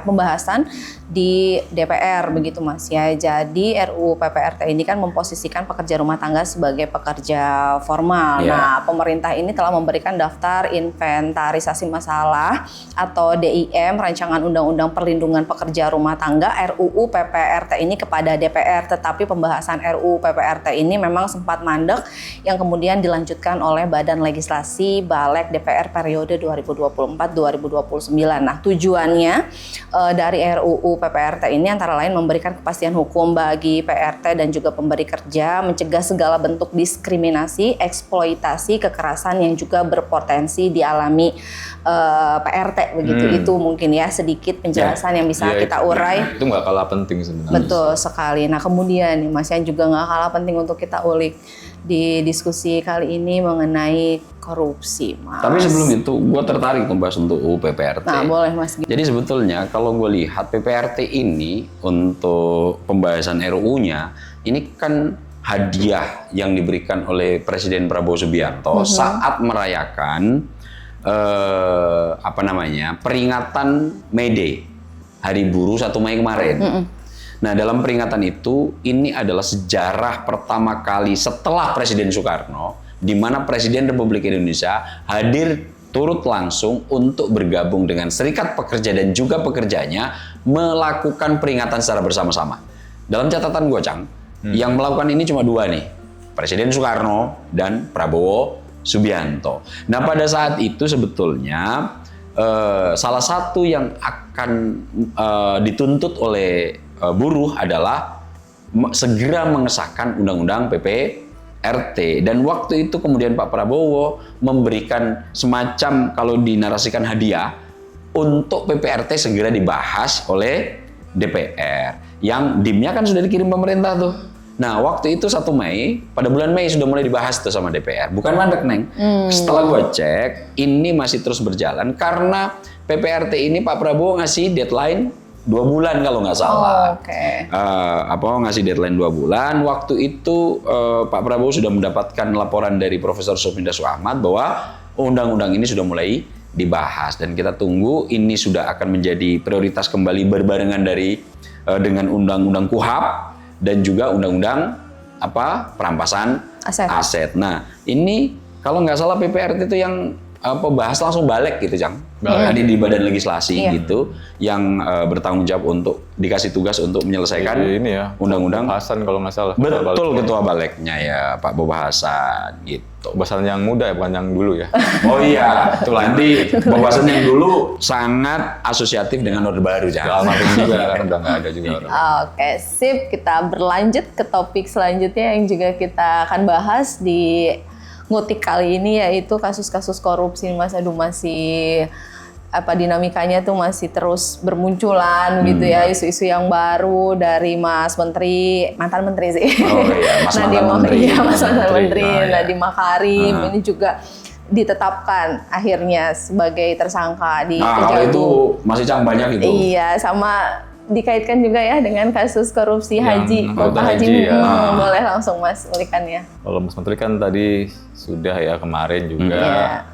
[SPEAKER 3] pembahasan di DPR begitu Mas ya. Jadi RUU PPRT ini kan memposisikan pekerja rumah tangga sebagai pekerja formal. Nah, pemerintah ini telah memberikan daftar inventarisasi masalah atau DIM Rancangan Undang-Undang Perlindungan Pekerja Rumah Tangga RUU PPRT ini kepada DPR, tetapi pembahasan RUU PPRT ini memang sempat mandek yang kemudian dilanjutkan oleh Badan Legislasi Balik DPR periode 2024-2029. Nah, tujuannya dari RUU PPRT ini antara lain memberikan kepastian hukum bagi PRT dan juga pemberi kerja, mencegah segala bentuk diskriminasi, eksploitasi, kekerasan yang juga berpotensi dialami PRT begitu. Itu mungkin ya sedikit penjelasan yang bisa kita urai.
[SPEAKER 5] Itu nggak kalah penting sebenarnya.
[SPEAKER 3] Betul sekali. Nah kemudian nih Mas, yang juga nggak kalah penting untuk kita ulik di diskusi kali ini mengenai korupsi, Mas.
[SPEAKER 4] Tapi sebelum itu, gue tertarik membahas untuk UU PPRT.
[SPEAKER 3] Nah, boleh Mas.
[SPEAKER 4] Jadi sebetulnya kalau gue lihat PPRT ini untuk pembahasan RUU-nya, ini kan hadiah yang diberikan oleh Presiden Prabowo Subianto saat merayakan peringatan May Day, Hari Buruh 1 Mei kemarin. Nah, dalam peringatan itu, ini adalah sejarah pertama kali setelah Presiden Soekarno, di mana Presiden Republik Indonesia hadir turut langsung untuk bergabung dengan serikat pekerja dan juga pekerjanya melakukan peringatan secara bersama-sama. Dalam catatan gue, Cang, yang melakukan ini cuma 2 nih, Presiden Soekarno dan Prabowo Subianto. Nah, pada saat itu sebetulnya salah satu yang akan dituntut oleh buruh adalah segera mengesahkan Undang-Undang PPRT, dan waktu itu kemudian Pak Prabowo memberikan semacam, kalau dinarasikan, hadiah untuk PPRT segera dibahas oleh DPR, yang DIM-nya kan sudah dikirim pemerintah tuh. Nah, waktu itu 1 Mei, pada bulan Mei sudah mulai dibahas tuh sama DPR. Bukan mandek, Neng. Setelah gue cek, ini masih terus berjalan karena PPRT ini Pak Prabowo ngasih deadline 2 bulan kalau nggak salah. Ngasih deadline 2 bulan. Waktu itu Pak Prabowo sudah mendapatkan laporan dari Profesor Sufmindasko Ahmad bahwa undang-undang ini sudah mulai dibahas, dan kita tunggu ini sudah akan menjadi prioritas kembali berbarengan dengan Undang-Undang KUHP dan juga Undang-Undang perampasan aset. Nah, ini kalau nggak salah PPRT itu yang bahas langsung balik gitu, Cang. Tadi di Badan Legislasi gitu, yang bertanggung jawab untuk dikasih tugas untuk menyelesaikan
[SPEAKER 5] ini ya,
[SPEAKER 4] undang-undang.
[SPEAKER 5] Hasan kalau nggak salah.
[SPEAKER 4] Betul, Ketua Baleknya ya Pak Boba Hasan gitu.
[SPEAKER 5] Boba Hasan yang muda ya, bukan yang dulu ya.
[SPEAKER 4] Oh iya, itu nanti Boba Hasan yang dulu sangat asosiatif dengan Orde Baru, Cang.
[SPEAKER 5] juga kan udah nggak ada juga orang.
[SPEAKER 3] Oke, sip. Kita berlanjut ke topik selanjutnya yang juga kita akan bahas di Ngutik kali ini, yaitu kasus-kasus korupsi, Mas. Aduh, masih dinamikanya tuh masih terus bermunculan gitu ya, isu-isu yang baru dari Mas Menteri, mantan Menteri sih.
[SPEAKER 4] Oh iya, Mas mantan Menteri.
[SPEAKER 3] Nadiem Makarim ini juga ditetapkan akhirnya sebagai tersangka di
[SPEAKER 4] Kejagung. Kalau itu masih Cang banyak itu.
[SPEAKER 3] Iya, sama dikaitkan juga ya dengan kasus korupsi haji.
[SPEAKER 5] Kuota
[SPEAKER 3] haji
[SPEAKER 5] ya.
[SPEAKER 3] Boleh langsung Mas ulikannya.
[SPEAKER 5] Kalau Mas Menteri kan tadi sudah ya kemarin juga,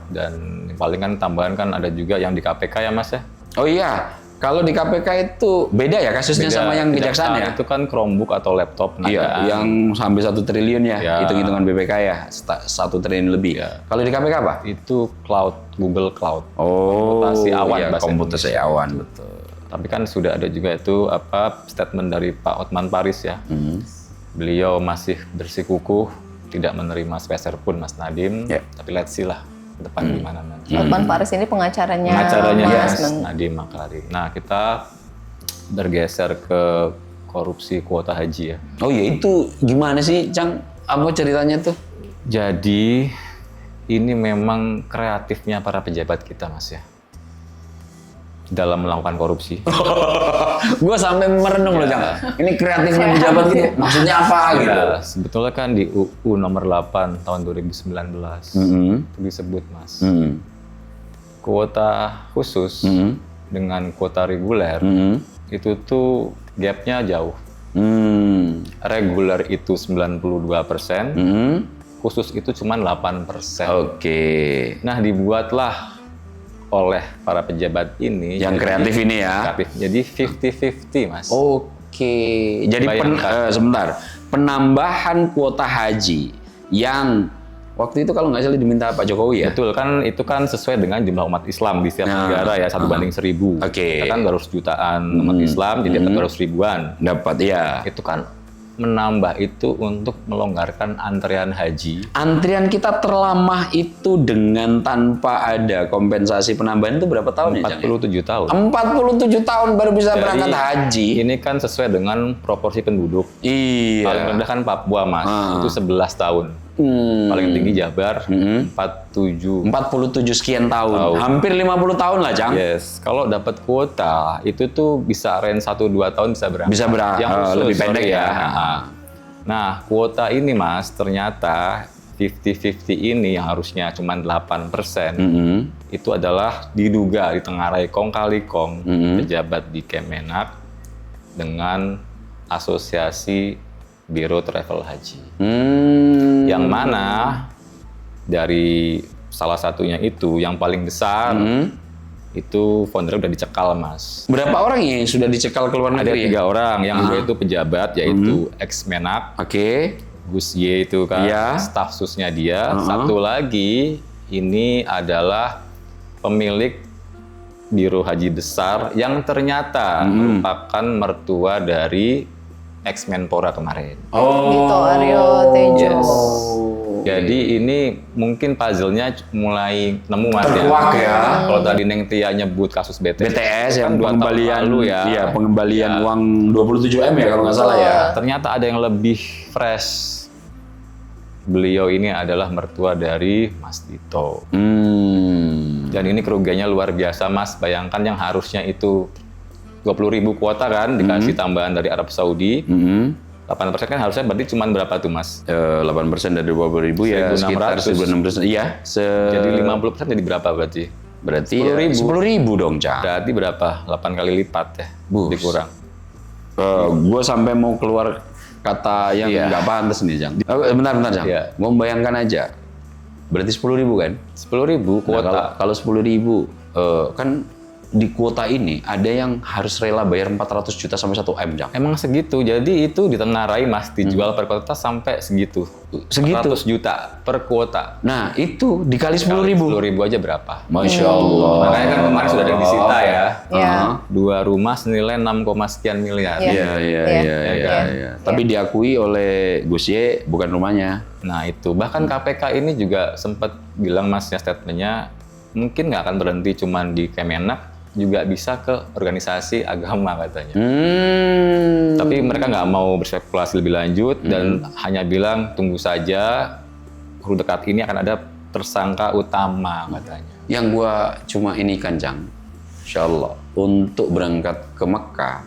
[SPEAKER 5] dan paling kan tambahan kan ada juga yang di KPK ya Mas ya.
[SPEAKER 4] Oh iya, kalau di KPK itu beda ya kasusnya sama yang kejaksaan ya?
[SPEAKER 5] Itu kan Chromebook atau laptop.
[SPEAKER 4] Iya, yang sampai 1 triliun ya, hitung-hitungan BPK ya, 1 triliun lebih.
[SPEAKER 5] Ya.
[SPEAKER 4] Kalau di KPK apa?
[SPEAKER 5] Itu cloud, Google Cloud.
[SPEAKER 4] Oh,
[SPEAKER 5] komputasi awan,
[SPEAKER 4] iya,
[SPEAKER 5] bahasa
[SPEAKER 4] komputasi
[SPEAKER 5] Indonesia.
[SPEAKER 4] awan, betul.
[SPEAKER 5] Tapi kan sudah ada juga itu statement dari Pak Hotman Paris ya. Beliau masih bersikukuh tidak menerima sepeser pun Mas Nadiem. Tapi let's see lah ke depan gimana nanti.
[SPEAKER 3] Hotman Paris ini pengacaranya
[SPEAKER 5] Mas Nadiem Makarim. Nah, kita bergeser ke korupsi kuota haji ya.
[SPEAKER 4] Oh iya, itu gimana sih, Cang? Apa ceritanya tuh?
[SPEAKER 5] Jadi ini memang kreatifnya para pejabat kita, Mas ya, dalam melakukan korupsi.
[SPEAKER 4] Gue sampai merenung loh, Cang. Ini kreatifnya pejabat gitu. Maksudnya apa gitu?
[SPEAKER 5] Sebetulnya kan di UU nomor 8 tahun 2019 itu disebut, Mas. Kuota khusus dengan kuota reguler itu tuh gapnya jauh. Reguler itu 92%, khusus itu cuma 8%.
[SPEAKER 4] Oke.
[SPEAKER 5] Nah, dibuatlah oleh para pejabat ini
[SPEAKER 4] yang kreatif ini ya.
[SPEAKER 5] Kreatif. Jadi 50-50, Mas.
[SPEAKER 4] Oke. Jadi sebentar. Penambahan kuota haji yang waktu itu kalau nggak salah diminta Pak Jokowi ya?
[SPEAKER 5] Betul, kan itu kan sesuai dengan jumlah umat Islam di setiap negara ya, 1/1000.
[SPEAKER 4] Oke.
[SPEAKER 5] Kita kan baru jutaan umat Islam, jadi dapat 200.000-an.
[SPEAKER 4] Dapat ya.
[SPEAKER 5] Itu kan menambah itu untuk melonggarkan antrian haji.
[SPEAKER 4] Antrian kita terlama itu dengan tanpa ada kompensasi penambahan itu berapa tahun ya?
[SPEAKER 5] 47 tahun.
[SPEAKER 4] 47 tahun baru bisa berangkat haji.
[SPEAKER 5] Ini kan sesuai dengan proporsi penduduk.
[SPEAKER 4] Iya.
[SPEAKER 5] Paling rendah kan Papua, Mas. Itu 11 tahun. Paling tinggi Jabar, 47
[SPEAKER 4] sekian tahun. Hampir 50 tahun lah, Cang.
[SPEAKER 5] Yes. Kalau dapat kuota, itu tuh bisa range 1-2 tahun bisa berangkat.
[SPEAKER 4] Bisa berangkat.
[SPEAKER 5] Yang khusus,
[SPEAKER 4] lebih pendek ya.
[SPEAKER 5] Nah, kuota ini, Mas, ternyata 50-50 ini yang harusnya cuma 8%, itu adalah diduga ditengarai kong kali kong pejabat di Kemenak dengan Asosiasi Biro Travel Haji. Yang mana dari salah satunya itu yang paling besar itu foundernya udah dicekal, Mas.
[SPEAKER 4] Berapa orang yang sudah dicekal ke luar
[SPEAKER 5] Ada
[SPEAKER 4] negeri?
[SPEAKER 5] 3 orang, yang dua itu pejabat, yaitu ex-Menak,
[SPEAKER 4] Oke.
[SPEAKER 5] Gus Y itu kan,
[SPEAKER 4] Iya.
[SPEAKER 5] staf susnya dia. Satu lagi ini adalah pemilik Biro Haji Besar yang ternyata merupakan mertua dari ex-Menpora kemarin.
[SPEAKER 3] Dito Aryo Tejo.
[SPEAKER 5] Yes. Jadi ini mungkin puzzle-nya mulai nemu, Mas,
[SPEAKER 4] Terkuak ya.
[SPEAKER 5] Kalau tadi Neng Tia nyebut kasus
[SPEAKER 4] BTS yang
[SPEAKER 5] kan 2 tahun
[SPEAKER 4] pengembalian
[SPEAKER 5] lalu ya.
[SPEAKER 4] Iya, pengembalian uang 27 M ya kalau nggak salah ya.
[SPEAKER 5] Ternyata ada yang lebih fresh. Beliau ini adalah mertua dari Mas Dito. Dan ini kerugiannya luar biasa, Mas. Bayangkan yang harusnya itu 20.000 kuota kan, dikasih tambahan dari Arab Saudi. 8% kan harusnya berarti cuma berapa tuh, Mas?
[SPEAKER 4] 8% dari 20.000 ya
[SPEAKER 5] 1.600.
[SPEAKER 4] sekitar 1.600. Iya.
[SPEAKER 5] Jadi 50% jadi berapa berarti?
[SPEAKER 4] Berarti
[SPEAKER 5] 10.000.
[SPEAKER 4] 10.000 dong, Cang.
[SPEAKER 5] Berarti berapa? 8 kali lipat ya?
[SPEAKER 4] Bus.
[SPEAKER 5] Dikurang.
[SPEAKER 4] Gue sampai mau keluar kata yang nggak pantas nih, Cang. Bentar, Cang.
[SPEAKER 5] Iya.
[SPEAKER 4] Gue membayangkan aja. Berarti 10.000 kan?
[SPEAKER 5] 10.000 kuota.
[SPEAKER 4] Nah, kalau 10.000 kan di kuota ini ada yang harus rela bayar 400 juta sampai 1 M, Cang.
[SPEAKER 5] Emang segitu, jadi itu ditengarai, Mas, dijual per kuota sampai segitu.
[SPEAKER 4] Segitu?
[SPEAKER 5] 400 juta per kuota.
[SPEAKER 4] Nah, itu dikali 10.000.
[SPEAKER 5] 10.000 aja berapa?
[SPEAKER 4] Masya Allah.
[SPEAKER 5] Makanya kan kemarin sudah ada yang disita ya.
[SPEAKER 3] Iya.
[SPEAKER 5] 2 rumah senilai 6, sekian miliar.
[SPEAKER 3] Iya.
[SPEAKER 4] Iya. Tapi diakui oleh Gus Y bukan rumahnya.
[SPEAKER 5] Nah itu, bahkan KPK ini juga sempat bilang, Mas, ya, statementnya mungkin nggak akan berhenti cuman di Kemenak, juga bisa ke organisasi agama katanya. Tapi mereka nggak mau berspekulasi lebih lanjut dan hanya bilang tunggu saja, waktu dekat ini akan ada tersangka utama katanya.
[SPEAKER 4] Yang gua cuma ini kan, Cang. Insya Allah untuk berangkat ke Mekah,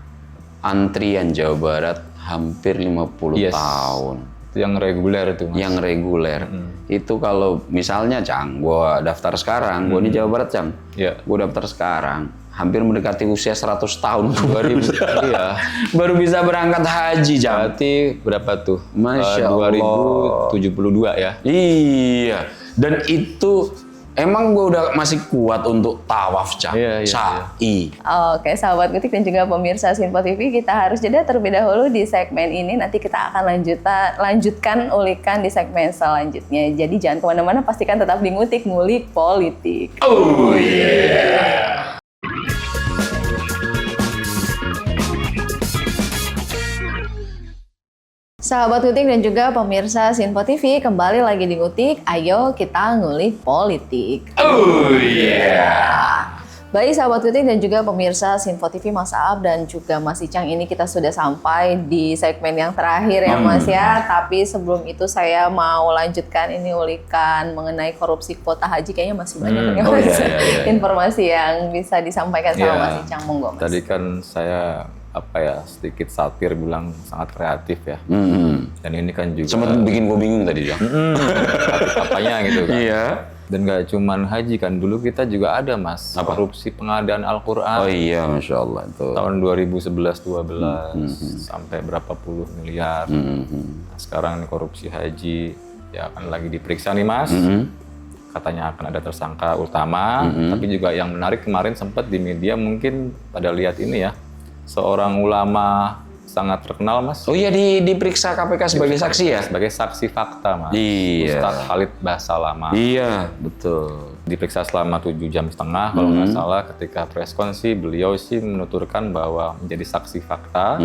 [SPEAKER 4] antrian Jawa Barat hampir 50
[SPEAKER 5] Yes.
[SPEAKER 4] tahun.
[SPEAKER 5] Itu yang reguler itu, Mas.
[SPEAKER 4] Yang reguler. Itu kalau misalnya, Cang, gua daftar sekarang, gua di Jawa Barat, Cang.
[SPEAKER 5] Iya.
[SPEAKER 4] Gua daftar sekarang, hampir mendekati usia 100 tahun.
[SPEAKER 5] 2000, iya.
[SPEAKER 4] Baru bisa berangkat haji, Cang.
[SPEAKER 5] Berarti berapa tuh?
[SPEAKER 4] Masya Allah.
[SPEAKER 5] 2072 ya?
[SPEAKER 4] Iya. Dan itu emang gue udah masih kuat untuk tawaf, Cang.
[SPEAKER 5] Iya.
[SPEAKER 4] Sa'i.
[SPEAKER 3] Oke, sahabat Ngutik dan juga pemirsa Sinpo TV, kita harus jeda terlebih dahulu di segmen ini. Nanti kita akan lanjutkan ulikan di segmen selanjutnya. Jadi jangan kemana-mana, pastikan tetap di Ngutik, ngulik politik.
[SPEAKER 4] Oh yeah.
[SPEAKER 3] Sahabat Ngutik dan juga pemirsa Sinpo TV, kembali lagi di Ngutik. Ayo kita ngulik politik.
[SPEAKER 4] Oh yeah.
[SPEAKER 3] Baik sahabat Ngutik dan juga pemirsa Sinpo TV, Mas Aab dan juga Mas Icang, ini kita sudah sampai di segmen yang terakhir ya Mas ya. Tapi sebelum itu saya mau lanjutkan ini ulikan mengenai korupsi kuota haji, kayaknya masih banyak ya Mas. Informasi yang bisa disampaikan sama Mas Icang, monggo Mas.
[SPEAKER 5] Tadi kan saya sedikit satir bilang sangat kreatif ya. Dan ini kan juga
[SPEAKER 4] Sempat bikin gue bingung tadi, Cang.
[SPEAKER 5] apanya gitu kan.
[SPEAKER 4] Iya.
[SPEAKER 5] Dan gak cuman haji kan, dulu kita juga ada, Mas, korupsi pengadaan Al-Quran.
[SPEAKER 4] Oh iya, Masya Allah. Itu.
[SPEAKER 5] Tahun 2011-12 sampai berapa puluh miliar. Nah, sekarang ini korupsi haji ya akan lagi diperiksa nih, Mas. Katanya akan ada tersangka utama. Tapi juga yang menarik kemarin sempat di media mungkin pada lihat ini ya, seorang ulama sangat terkenal, Mas.
[SPEAKER 4] Oh iya, diperiksa KPK sebagai saksi ya?
[SPEAKER 5] Sebagai saksi fakta, Mas.
[SPEAKER 4] Iya.
[SPEAKER 5] Ustadz Khalid Basalamah.
[SPEAKER 4] Iya, betul.
[SPEAKER 5] Diperiksa selama 7,5 jam kalau nggak salah. Ketika preskon sih beliau sih menuturkan bahwa menjadi saksi fakta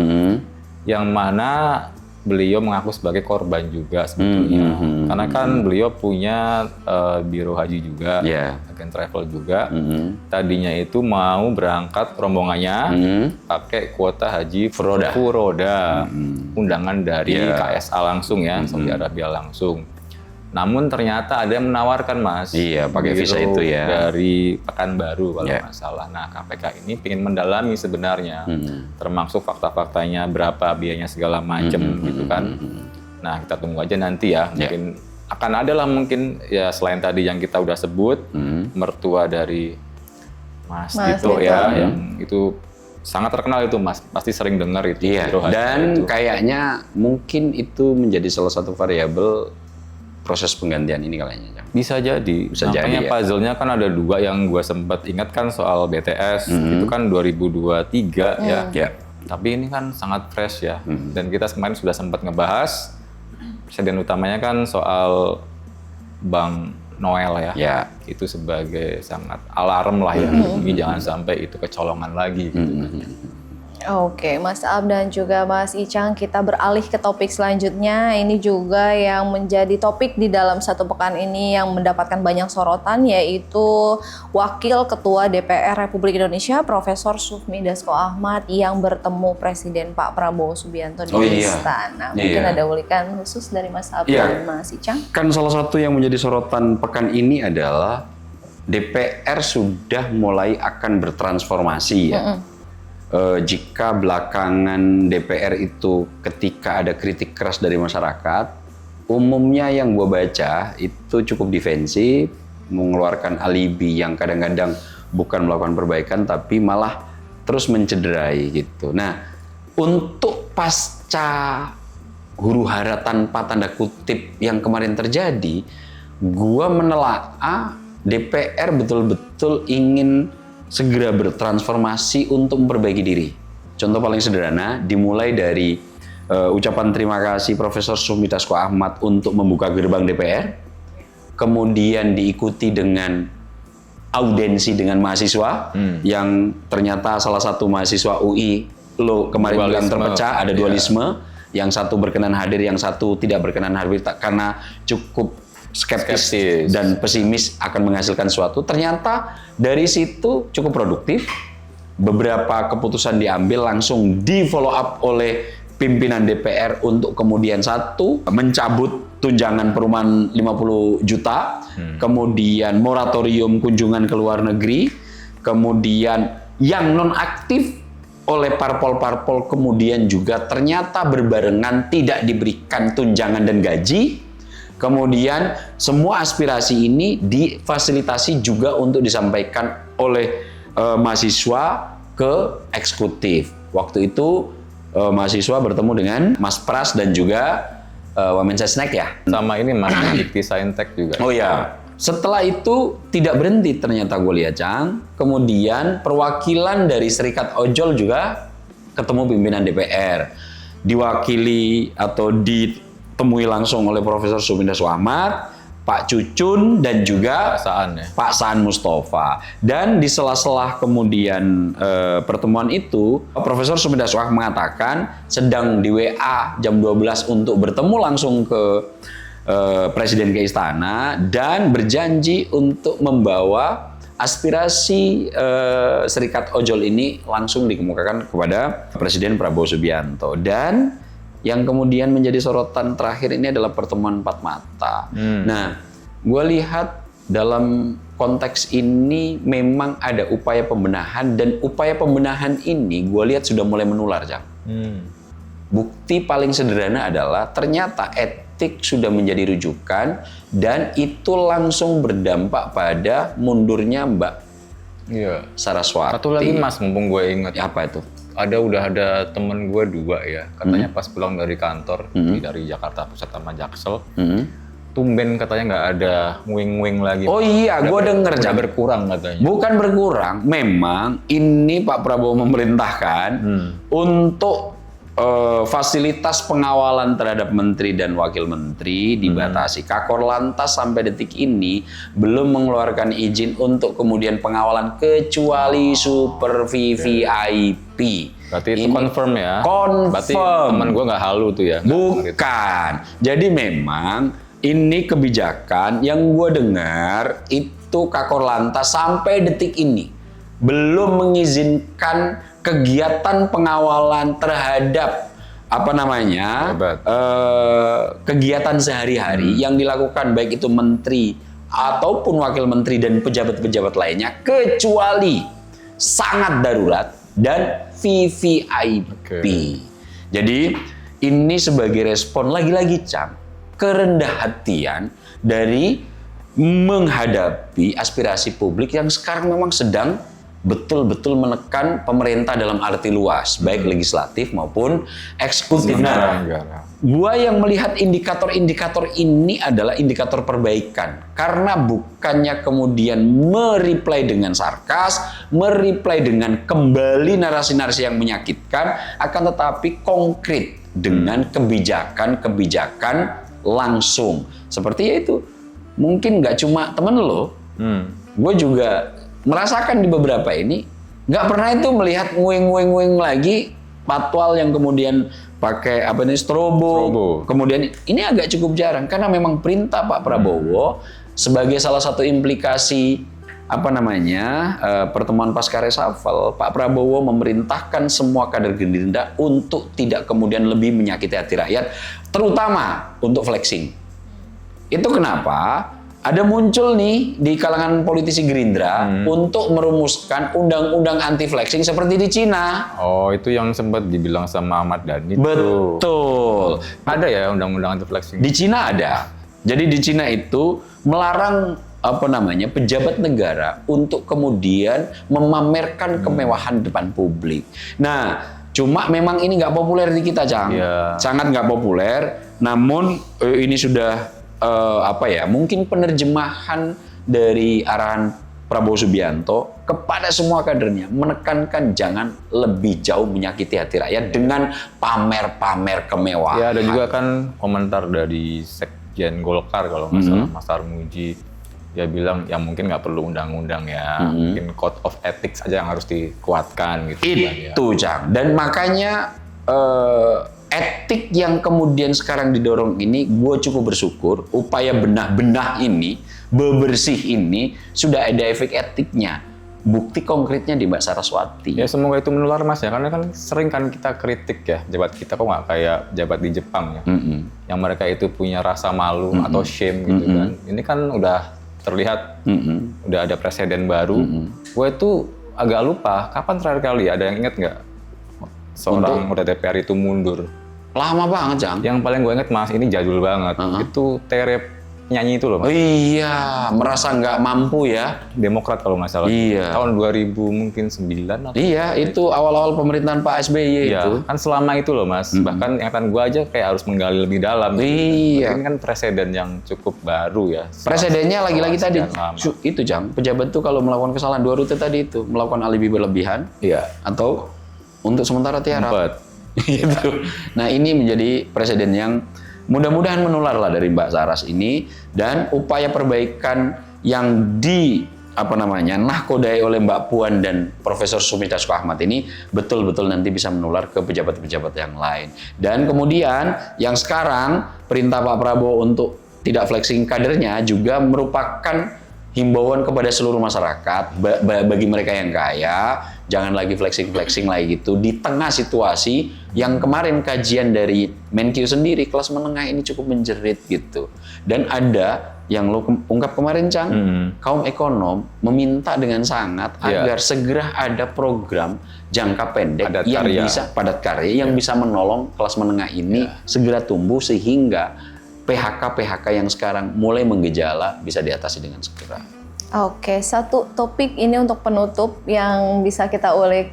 [SPEAKER 5] yang mana beliau mengaku sebagai korban juga sebetulnya. Karena kan beliau punya biro haji juga, agen travel juga. Tadinya itu mau berangkat rombongannya pakai kuota haji Furoda, undangan dari KSA langsung ya, Saudi Arabia langsung. Namun ternyata ada yang menawarkan, Mas.
[SPEAKER 4] Iya, pakai visa itu ya.
[SPEAKER 5] Dari Pekanbaru kalau nggak salah. Nah, KPK ini ingin mendalami sebenarnya, termasuk fakta-faktanya, berapa biayanya segala macam gitu kan. Nah, kita tunggu aja nanti ya. Mungkin akan ada lah mungkin ya, selain tadi yang kita udah sebut, mertua dari Mas Dito ya, yang itu sangat terkenal itu, Mas. Pasti sering dengar itu.
[SPEAKER 4] Iya. Dan kayaknya mungkin itu menjadi salah satu variabel proses penggantian ini kayaknya.
[SPEAKER 5] Bisa jadi.
[SPEAKER 4] Bisa jadi,
[SPEAKER 5] Makanya
[SPEAKER 4] ya.
[SPEAKER 5] puzzle-nya kan ada 2 yang gue sempat ingat kan soal BTS. Itu kan 2023 ya.
[SPEAKER 4] Ya.
[SPEAKER 5] Tapi ini kan sangat fresh ya. Dan kita kemarin sudah sempat ngebahas. Presiden utamanya kan soal Bang Noel ya.
[SPEAKER 4] Ya.
[SPEAKER 5] Itu sebagai sangat alarm lah ya. Ini jangan sampai itu kecolongan lagi gitu.
[SPEAKER 3] Oke, Mas Ab dan juga Mas Icang, kita beralih ke topik selanjutnya. Ini juga yang menjadi topik di dalam satu pekan ini yang mendapatkan banyak sorotan, yaitu Wakil Ketua DPR Republik Indonesia Profesor Sufmi Dasko Ahmad yang bertemu Presiden Pak Prabowo Subianto di Istana. Mungkin ada ulikan khusus dari Mas Ab dan Mas Icang?
[SPEAKER 4] Kan salah satu yang menjadi sorotan pekan ini adalah DPR sudah mulai akan bertransformasi ya. Jika belakangan DPR itu ketika ada kritik keras dari masyarakat, umumnya yang gue baca itu cukup defensif, mengeluarkan alibi yang kadang-kadang bukan melakukan perbaikan tapi malah terus mencederai gitu. Nah, untuk pasca huru hara tanpa tanda kutip yang kemarin terjadi, gue menelaah DPR betul-betul ingin segera bertransformasi untuk memperbaiki diri. Contoh paling sederhana, dimulai dari ucapan terima kasih Profesor Sufmi Dasko Ahmad untuk membuka gerbang DPR, kemudian diikuti dengan audensi dengan mahasiswa, yang ternyata salah satu mahasiswa UI kemarin bilang terpecah, ada dualisme, yang satu berkenan hadir, yang satu tidak berkenan hadir karena cukup skeptis dan pesimis akan menghasilkan sesuatu. Ternyata dari situ cukup produktif. Beberapa keputusan diambil langsung di follow up oleh pimpinan DPR untuk kemudian satu, mencabut tunjangan perumahan 50 juta, kemudian moratorium kunjungan ke luar negeri, kemudian yang non-aktif oleh parpol-parpol kemudian juga ternyata berbarengan tidak diberikan tunjangan dan gaji. Kemudian semua aspirasi ini difasilitasi juga untuk disampaikan oleh mahasiswa ke eksekutif. Waktu itu mahasiswa bertemu dengan Mas Pras dan juga Wamensesnek ya.
[SPEAKER 5] Sama ini Mas Dikti Saintek juga.
[SPEAKER 4] Oh ya. Setelah itu tidak berhenti ternyata gue lihat, Cang. Kemudian perwakilan dari Serikat Ojol juga ketemu pimpinan DPR. Diwakili atau ditemui langsung oleh Profesor Sufmi Dasko Ahmad, Pak Cucun, dan juga Pak Saan Mustafa. Dan di sela-sela kemudian pertemuan itu, Profesor Sufmi Dasko Ahmad mengatakan sedang di WA jam 12 untuk bertemu langsung ke Presiden ke Istana dan berjanji untuk membawa aspirasi Serikat Ojol ini langsung dikemukakan kepada Presiden Prabowo Subianto. Dan yang kemudian menjadi sorotan terakhir ini adalah pertemuan empat mata. Nah, gue lihat dalam konteks ini memang ada upaya pembenahan, dan upaya pembenahan ini gue lihat sudah mulai menular, Cang. Bukti paling sederhana adalah ternyata etik sudah menjadi rujukan, dan itu langsung berdampak pada mundurnya Mbak Saraswati.
[SPEAKER 5] Satu lagi Mas, mumpung gue inget.
[SPEAKER 4] Apa itu?
[SPEAKER 5] Udah ada temen gue 2 ya, katanya pas pulang dari kantor dari Jakarta Pusat sama Jaksel, tumben katanya nggak ada wing-wing lagi.
[SPEAKER 4] Oh iya, gue denger.
[SPEAKER 5] Udah berkurang katanya.
[SPEAKER 4] Bukan berkurang, memang ini Pak Prabowo memerintahkan untuk fasilitas pengawalan terhadap menteri dan wakil menteri dibatasi. Kakor Lantas sampai detik ini belum mengeluarkan izin untuk kemudian pengawalan kecuali super VVIP.
[SPEAKER 5] Berarti itu confirm ya?
[SPEAKER 4] Confirm.
[SPEAKER 5] Berarti teman gue nggak halu tuh ya?
[SPEAKER 4] Bukan. Jadi memang ini kebijakan yang gue dengar itu Kakor Lantas sampai detik ini belum mengizinkan kegiatan pengawalan terhadap kegiatan sehari-hari yang dilakukan baik itu menteri ataupun wakil menteri dan pejabat-pejabat lainnya kecuali sangat darurat dan VVIP. Jadi ini sebagai respon lagi-lagi, Cang, kerendah hatian dari menghadapi aspirasi publik yang sekarang memang sedang betul-betul menekan pemerintah dalam arti luas, baik legislatif maupun eksekutif. Nah, gua yang melihat indikator-indikator ini adalah indikator perbaikan. Karena bukannya kemudian mereply dengan sarkas, mereply dengan kembali narasi-narasi yang menyakitkan, akan tetapi konkret dengan kebijakan-kebijakan langsung. Seperti itu. Mungkin nggak cuma temen lo, gue juga merasakan di beberapa ini, nggak pernah itu melihat nguing lagi patwal yang kemudian pakai apa nih strobo. Kemudian ini agak cukup jarang karena memang perintah Pak Prabowo sebagai salah satu implikasi pertemuan pasca reshuffle, Pak Prabowo memerintahkan semua kader Gerindra untuk tidak kemudian lebih menyakiti hati rakyat, terutama untuk flexing. Itu kenapa ada muncul nih di kalangan politisi Gerindra untuk merumuskan undang-undang anti flexing seperti di Cina.
[SPEAKER 5] Oh, itu yang sempat dibilang sama Ahmad Dhani.
[SPEAKER 4] Betul.
[SPEAKER 5] Ada ya undang-undang anti flexing?
[SPEAKER 4] Di Cina ada. Jadi di Cina itu melarang pejabat negara untuk kemudian memamerkan kemewahan depan publik. Nah, cuma memang ini nggak populer di kita, Cang. Sangat nggak populer. Namun ini sudah mungkin penerjemahan dari arahan Prabowo Subianto kepada semua kadernya menekankan jangan lebih jauh menyakiti hati rakyat dengan pamer-pamer kemewahan.
[SPEAKER 5] Ya, ada juga kan komentar dari Sekjen Golkar kalau nggak salah, Mas Armuji. Dia bilang ya mungkin nggak perlu undang-undang ya, mungkin code of ethics aja yang harus dikuatkan gitu.
[SPEAKER 4] Itu, Cang. Dan makanya etik yang kemudian sekarang didorong ini, gue cukup bersyukur upaya benah-benah ini, bebersih ini sudah ada efek etiknya. Bukti konkretnya di Mbak Saraswati.
[SPEAKER 5] Ya semoga itu menular Mas ya, karena kan sering kan kita kritik ya jabat kita kok nggak kayak jabat di Jepang ya, yang mereka itu punya rasa malu atau shame gitu kan. Ini kan udah terlihat, udah ada presiden baru. Gue itu agak lupa kapan terakhir kali ada yang inget nggak seorang anggota DPR itu mundur.
[SPEAKER 4] Lama banget, Cang.
[SPEAKER 5] Yang paling gue inget Mas, ini jadul banget. Itu Tere nyanyi itu loh Mas.
[SPEAKER 4] Oh iya, merasa nggak mampu ya.
[SPEAKER 5] Demokrat kalau nggak salah.
[SPEAKER 4] Iya.
[SPEAKER 5] Tahun 2009 atau
[SPEAKER 4] iya, itu awal-awal pemerintahan Pak SBY
[SPEAKER 5] iya,
[SPEAKER 4] itu.
[SPEAKER 5] Kan selama itu loh Mas. Bahkan ingatan gue aja kayak harus menggali lebih dalam.
[SPEAKER 4] Iya.
[SPEAKER 5] Ini kan presiden yang cukup baru ya.
[SPEAKER 4] Presidennya lagi-lagi tadi
[SPEAKER 5] lama.
[SPEAKER 4] itu, Cang. Pejabat tuh kalau melakukan kesalahan dua rute tadi itu, melakukan alibi berlebihan, atau untuk sementara tiarap. Gitu. Nah, ini menjadi presiden yang mudah-mudahan menular lah dari Mbak Saras ini, dan upaya perbaikan yang nahkodai oleh Mbak Puan dan Profesor Sumi Dasko Ahmad ini betul-betul nanti bisa menular ke pejabat-pejabat yang lain. Dan kemudian yang sekarang perintah Pak Prabowo untuk tidak flexing kadernya juga merupakan himbauan kepada seluruh masyarakat, bagi mereka yang kaya, jangan lagi flexing lagi gitu. Di tengah situasi yang kemarin kajian dari Menkyu sendiri, kelas menengah ini cukup menjerit gitu. Dan ada yang lo ungkap kemarin, Cang, kaum ekonom meminta dengan sangat agar segera ada program jangka pendek padat karya yang bisa menolong kelas menengah ini segera tumbuh sehingga PHK yang sekarang mulai menggejala bisa diatasi dengan segera.
[SPEAKER 3] Oke, satu topik ini untuk penutup yang bisa kita ulik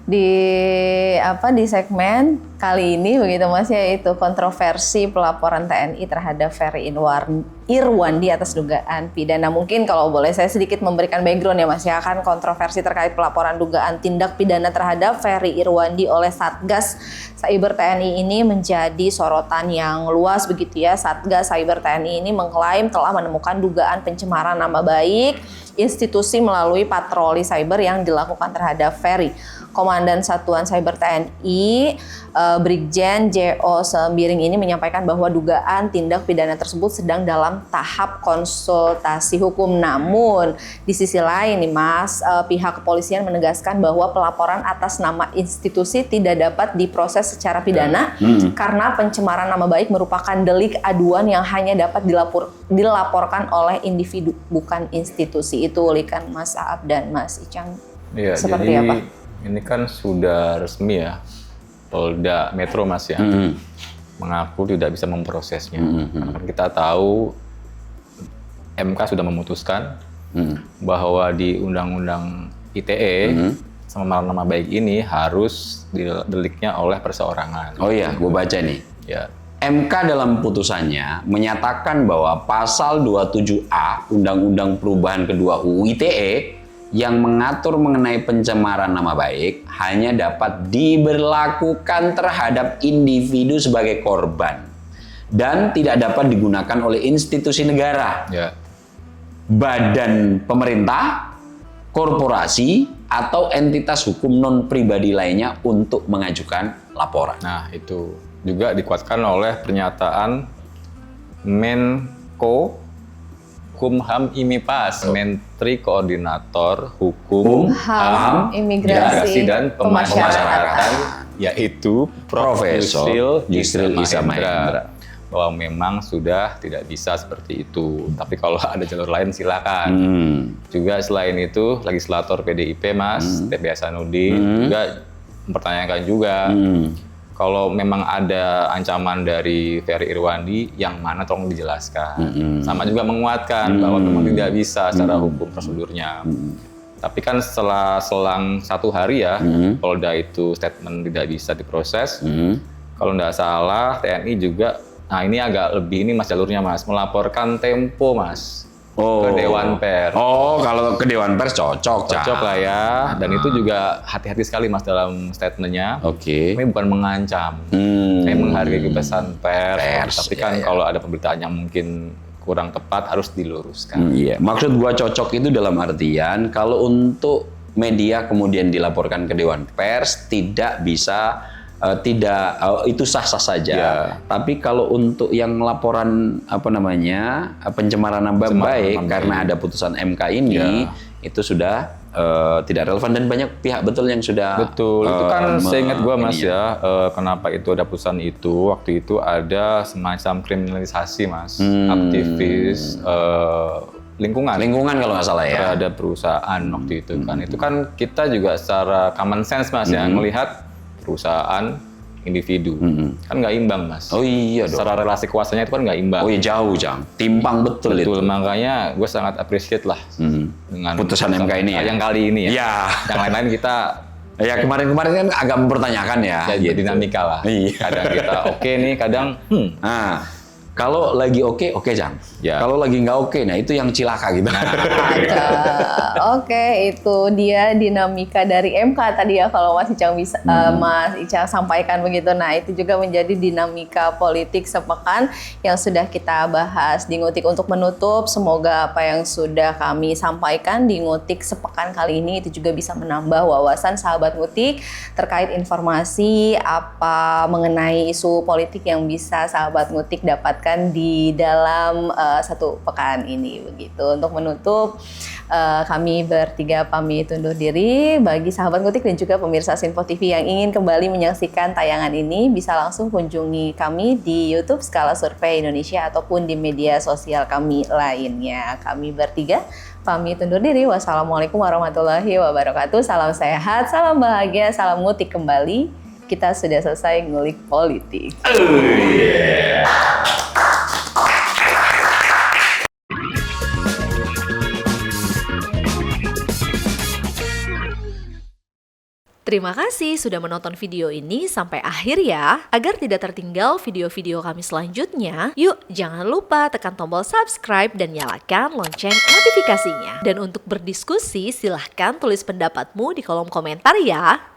[SPEAKER 3] di segmen kali ini begitu Mas, yaitu kontroversi pelaporan TNI terhadap Ferry Irwandi atas dugaan pidana. Mungkin kalau boleh saya sedikit memberikan background ya Mas ya, kan kontroversi terkait pelaporan dugaan tindak pidana terhadap Ferry Irwandi oleh Satgas Cyber TNI ini menjadi sorotan yang luas begitu ya. Satgas Cyber TNI ini mengklaim telah menemukan dugaan pencemaran nama baik institusi melalui patroli cyber yang dilakukan terhadap Ferry. Komandan Satuan Cyber TNI Brigjen J.O. Sembiring ini menyampaikan bahwa dugaan tindak pidana tersebut sedang dalam tahap konsultasi hukum. Namun di sisi lain nih Mas, pihak kepolisian menegaskan bahwa pelaporan atas nama institusi tidak dapat diproses secara pidana karena pencemaran nama baik merupakan delik aduan yang hanya dapat dilaporkan oleh individu bukan institusi. Itu ulikan Mas Aap dan Mas Icang.
[SPEAKER 5] Iya,
[SPEAKER 3] seperti
[SPEAKER 5] jadi
[SPEAKER 3] apa?
[SPEAKER 5] Ini kan sudah resmi ya, Polda Metro Mas ya, mengaku tidak bisa memprosesnya. Karena kan kita tahu MK sudah memutuskan bahwa di Undang-Undang ITE sama nama baik ini harus deliknya oleh perseorangan.
[SPEAKER 4] Oh iya, gue baca nih.
[SPEAKER 5] Ya.
[SPEAKER 4] MK dalam putusannya menyatakan bahwa pasal 27A Undang-Undang Perubahan Kedua UU ITE yang mengatur mengenai pencemaran nama baik hanya dapat diberlakukan terhadap individu sebagai korban dan tidak dapat digunakan oleh institusi negara,
[SPEAKER 5] Ya.
[SPEAKER 4] badan pemerintah, korporasi, atau entitas hukum non-pribadi lainnya untuk mengajukan laporan.
[SPEAKER 5] Nah, itu juga dikuatkan oleh pernyataan Menko Kumham IMIPAS, Menteri Koordinator Hukum,
[SPEAKER 3] HAM, Imigrasi,
[SPEAKER 5] dan Pemasyarakatan, yaitu
[SPEAKER 4] Profesor
[SPEAKER 5] Yusril
[SPEAKER 4] Isa Mahendra.
[SPEAKER 5] bahwa memang sudah tidak bisa seperti itu. Tapi kalau ada jalur lain silakan. Juga selain itu, legislator PDIP Mas TB Hasanuddin juga mempertanyakan juga kalau memang ada ancaman dari Ferry Irwandi, yang mana tolong dijelaskan. Sama juga menguatkan bahwa memang tidak bisa secara hukum prosedurnya. Tapi kan setelah selang 1 hari ya, Polda itu statement tidak bisa diproses. Kalau nggak salah, TNI juga, nah ini agak lebih ini Mas jalurnya Mas, melaporkan Tempo Mas. Ke Dewan Pers.
[SPEAKER 4] Oh, kalau ke Dewan Pers cocok,
[SPEAKER 5] Cocok lah ya, dan itu juga hati-hati sekali Mas dalam statementnya.
[SPEAKER 4] Oke.
[SPEAKER 5] Ini bukan mengancam, saya menghargai kebebasan pers, tapi kan kalau ada pemberitaan yang mungkin kurang tepat harus diluruskan.
[SPEAKER 4] Iya, maksud gua cocok itu dalam artian kalau untuk media kemudian dilaporkan ke Dewan Pers tidak bisa itu sah-sah saja.
[SPEAKER 5] Ya.
[SPEAKER 4] Tapi kalau untuk yang laporan pencemaran nama baik karena ada putusan MK ini itu sudah tidak relevan dan banyak pihak betul yang sudah
[SPEAKER 5] Betul, itu kan seingat gua Mas ya, kenapa itu ada putusan itu, waktu itu ada semacam kriminalisasi Mas, aktivis lingkungan
[SPEAKER 4] kalau nggak salah ya.
[SPEAKER 5] terhadap perusahaan waktu itu kan. Itu kan kita juga secara common sense Mas ya, melihat perusahaan individu kan nggak imbang Mas.
[SPEAKER 4] Oh iya dong.
[SPEAKER 5] Secara relasi kuasanya itu kan nggak imbang.
[SPEAKER 4] Oh iya jauh Jang, timpang betul itu.
[SPEAKER 5] Makanya gue sangat appreciate lah dengan
[SPEAKER 4] Putusan MK ini ya?
[SPEAKER 5] Yang kali ini ya.
[SPEAKER 4] Ya.
[SPEAKER 5] Yang lain-lain kita
[SPEAKER 4] Ya kemarin-kemarin kan agak mempertanyakan ya.
[SPEAKER 5] ya dinamika lah.
[SPEAKER 4] Iya.
[SPEAKER 5] Kadang kita oke nih, kadang
[SPEAKER 4] Nah, kalau lagi oke Jang.
[SPEAKER 5] Ya.
[SPEAKER 4] Kalau lagi nggak oke, nah itu yang cilaka gitu.
[SPEAKER 3] Oke, itu dia dinamika dari MK tadi ya kalau Mas Icang bisa Mas Icang sampaikan begitu. Nah, itu juga menjadi dinamika politik sepekan yang sudah kita bahas di Ngutik. Untuk menutup, semoga apa yang sudah kami sampaikan di Ngutik sepekan kali ini itu juga bisa menambah wawasan sahabat Ngutik terkait informasi apa mengenai isu politik yang bisa sahabat Ngutik dapatkan di dalam satu pekan ini begitu. Untuk menutup, kami bertiga pamit undur diri. Bagi sahabat Ngutik dan juga pemirsa Sinpo TV yang ingin kembali menyaksikan tayangan ini, bisa langsung kunjungi kami di YouTube Skala Survei Indonesia ataupun di media sosial kami lainnya. Kami bertiga pamit undur diri. Wassalamualaikum warahmatullahi wabarakatuh. Salam sehat, salam bahagia, salam Ngutik kembali. Kita sudah selesai ngulik politik.
[SPEAKER 2] Terima kasih sudah menonton video ini sampai akhir ya. Agar tidak tertinggal video-video kami selanjutnya, yuk jangan lupa tekan tombol subscribe dan nyalakan lonceng notifikasinya. Dan untuk berdiskusi, silahkan tulis pendapatmu di kolom komentar ya.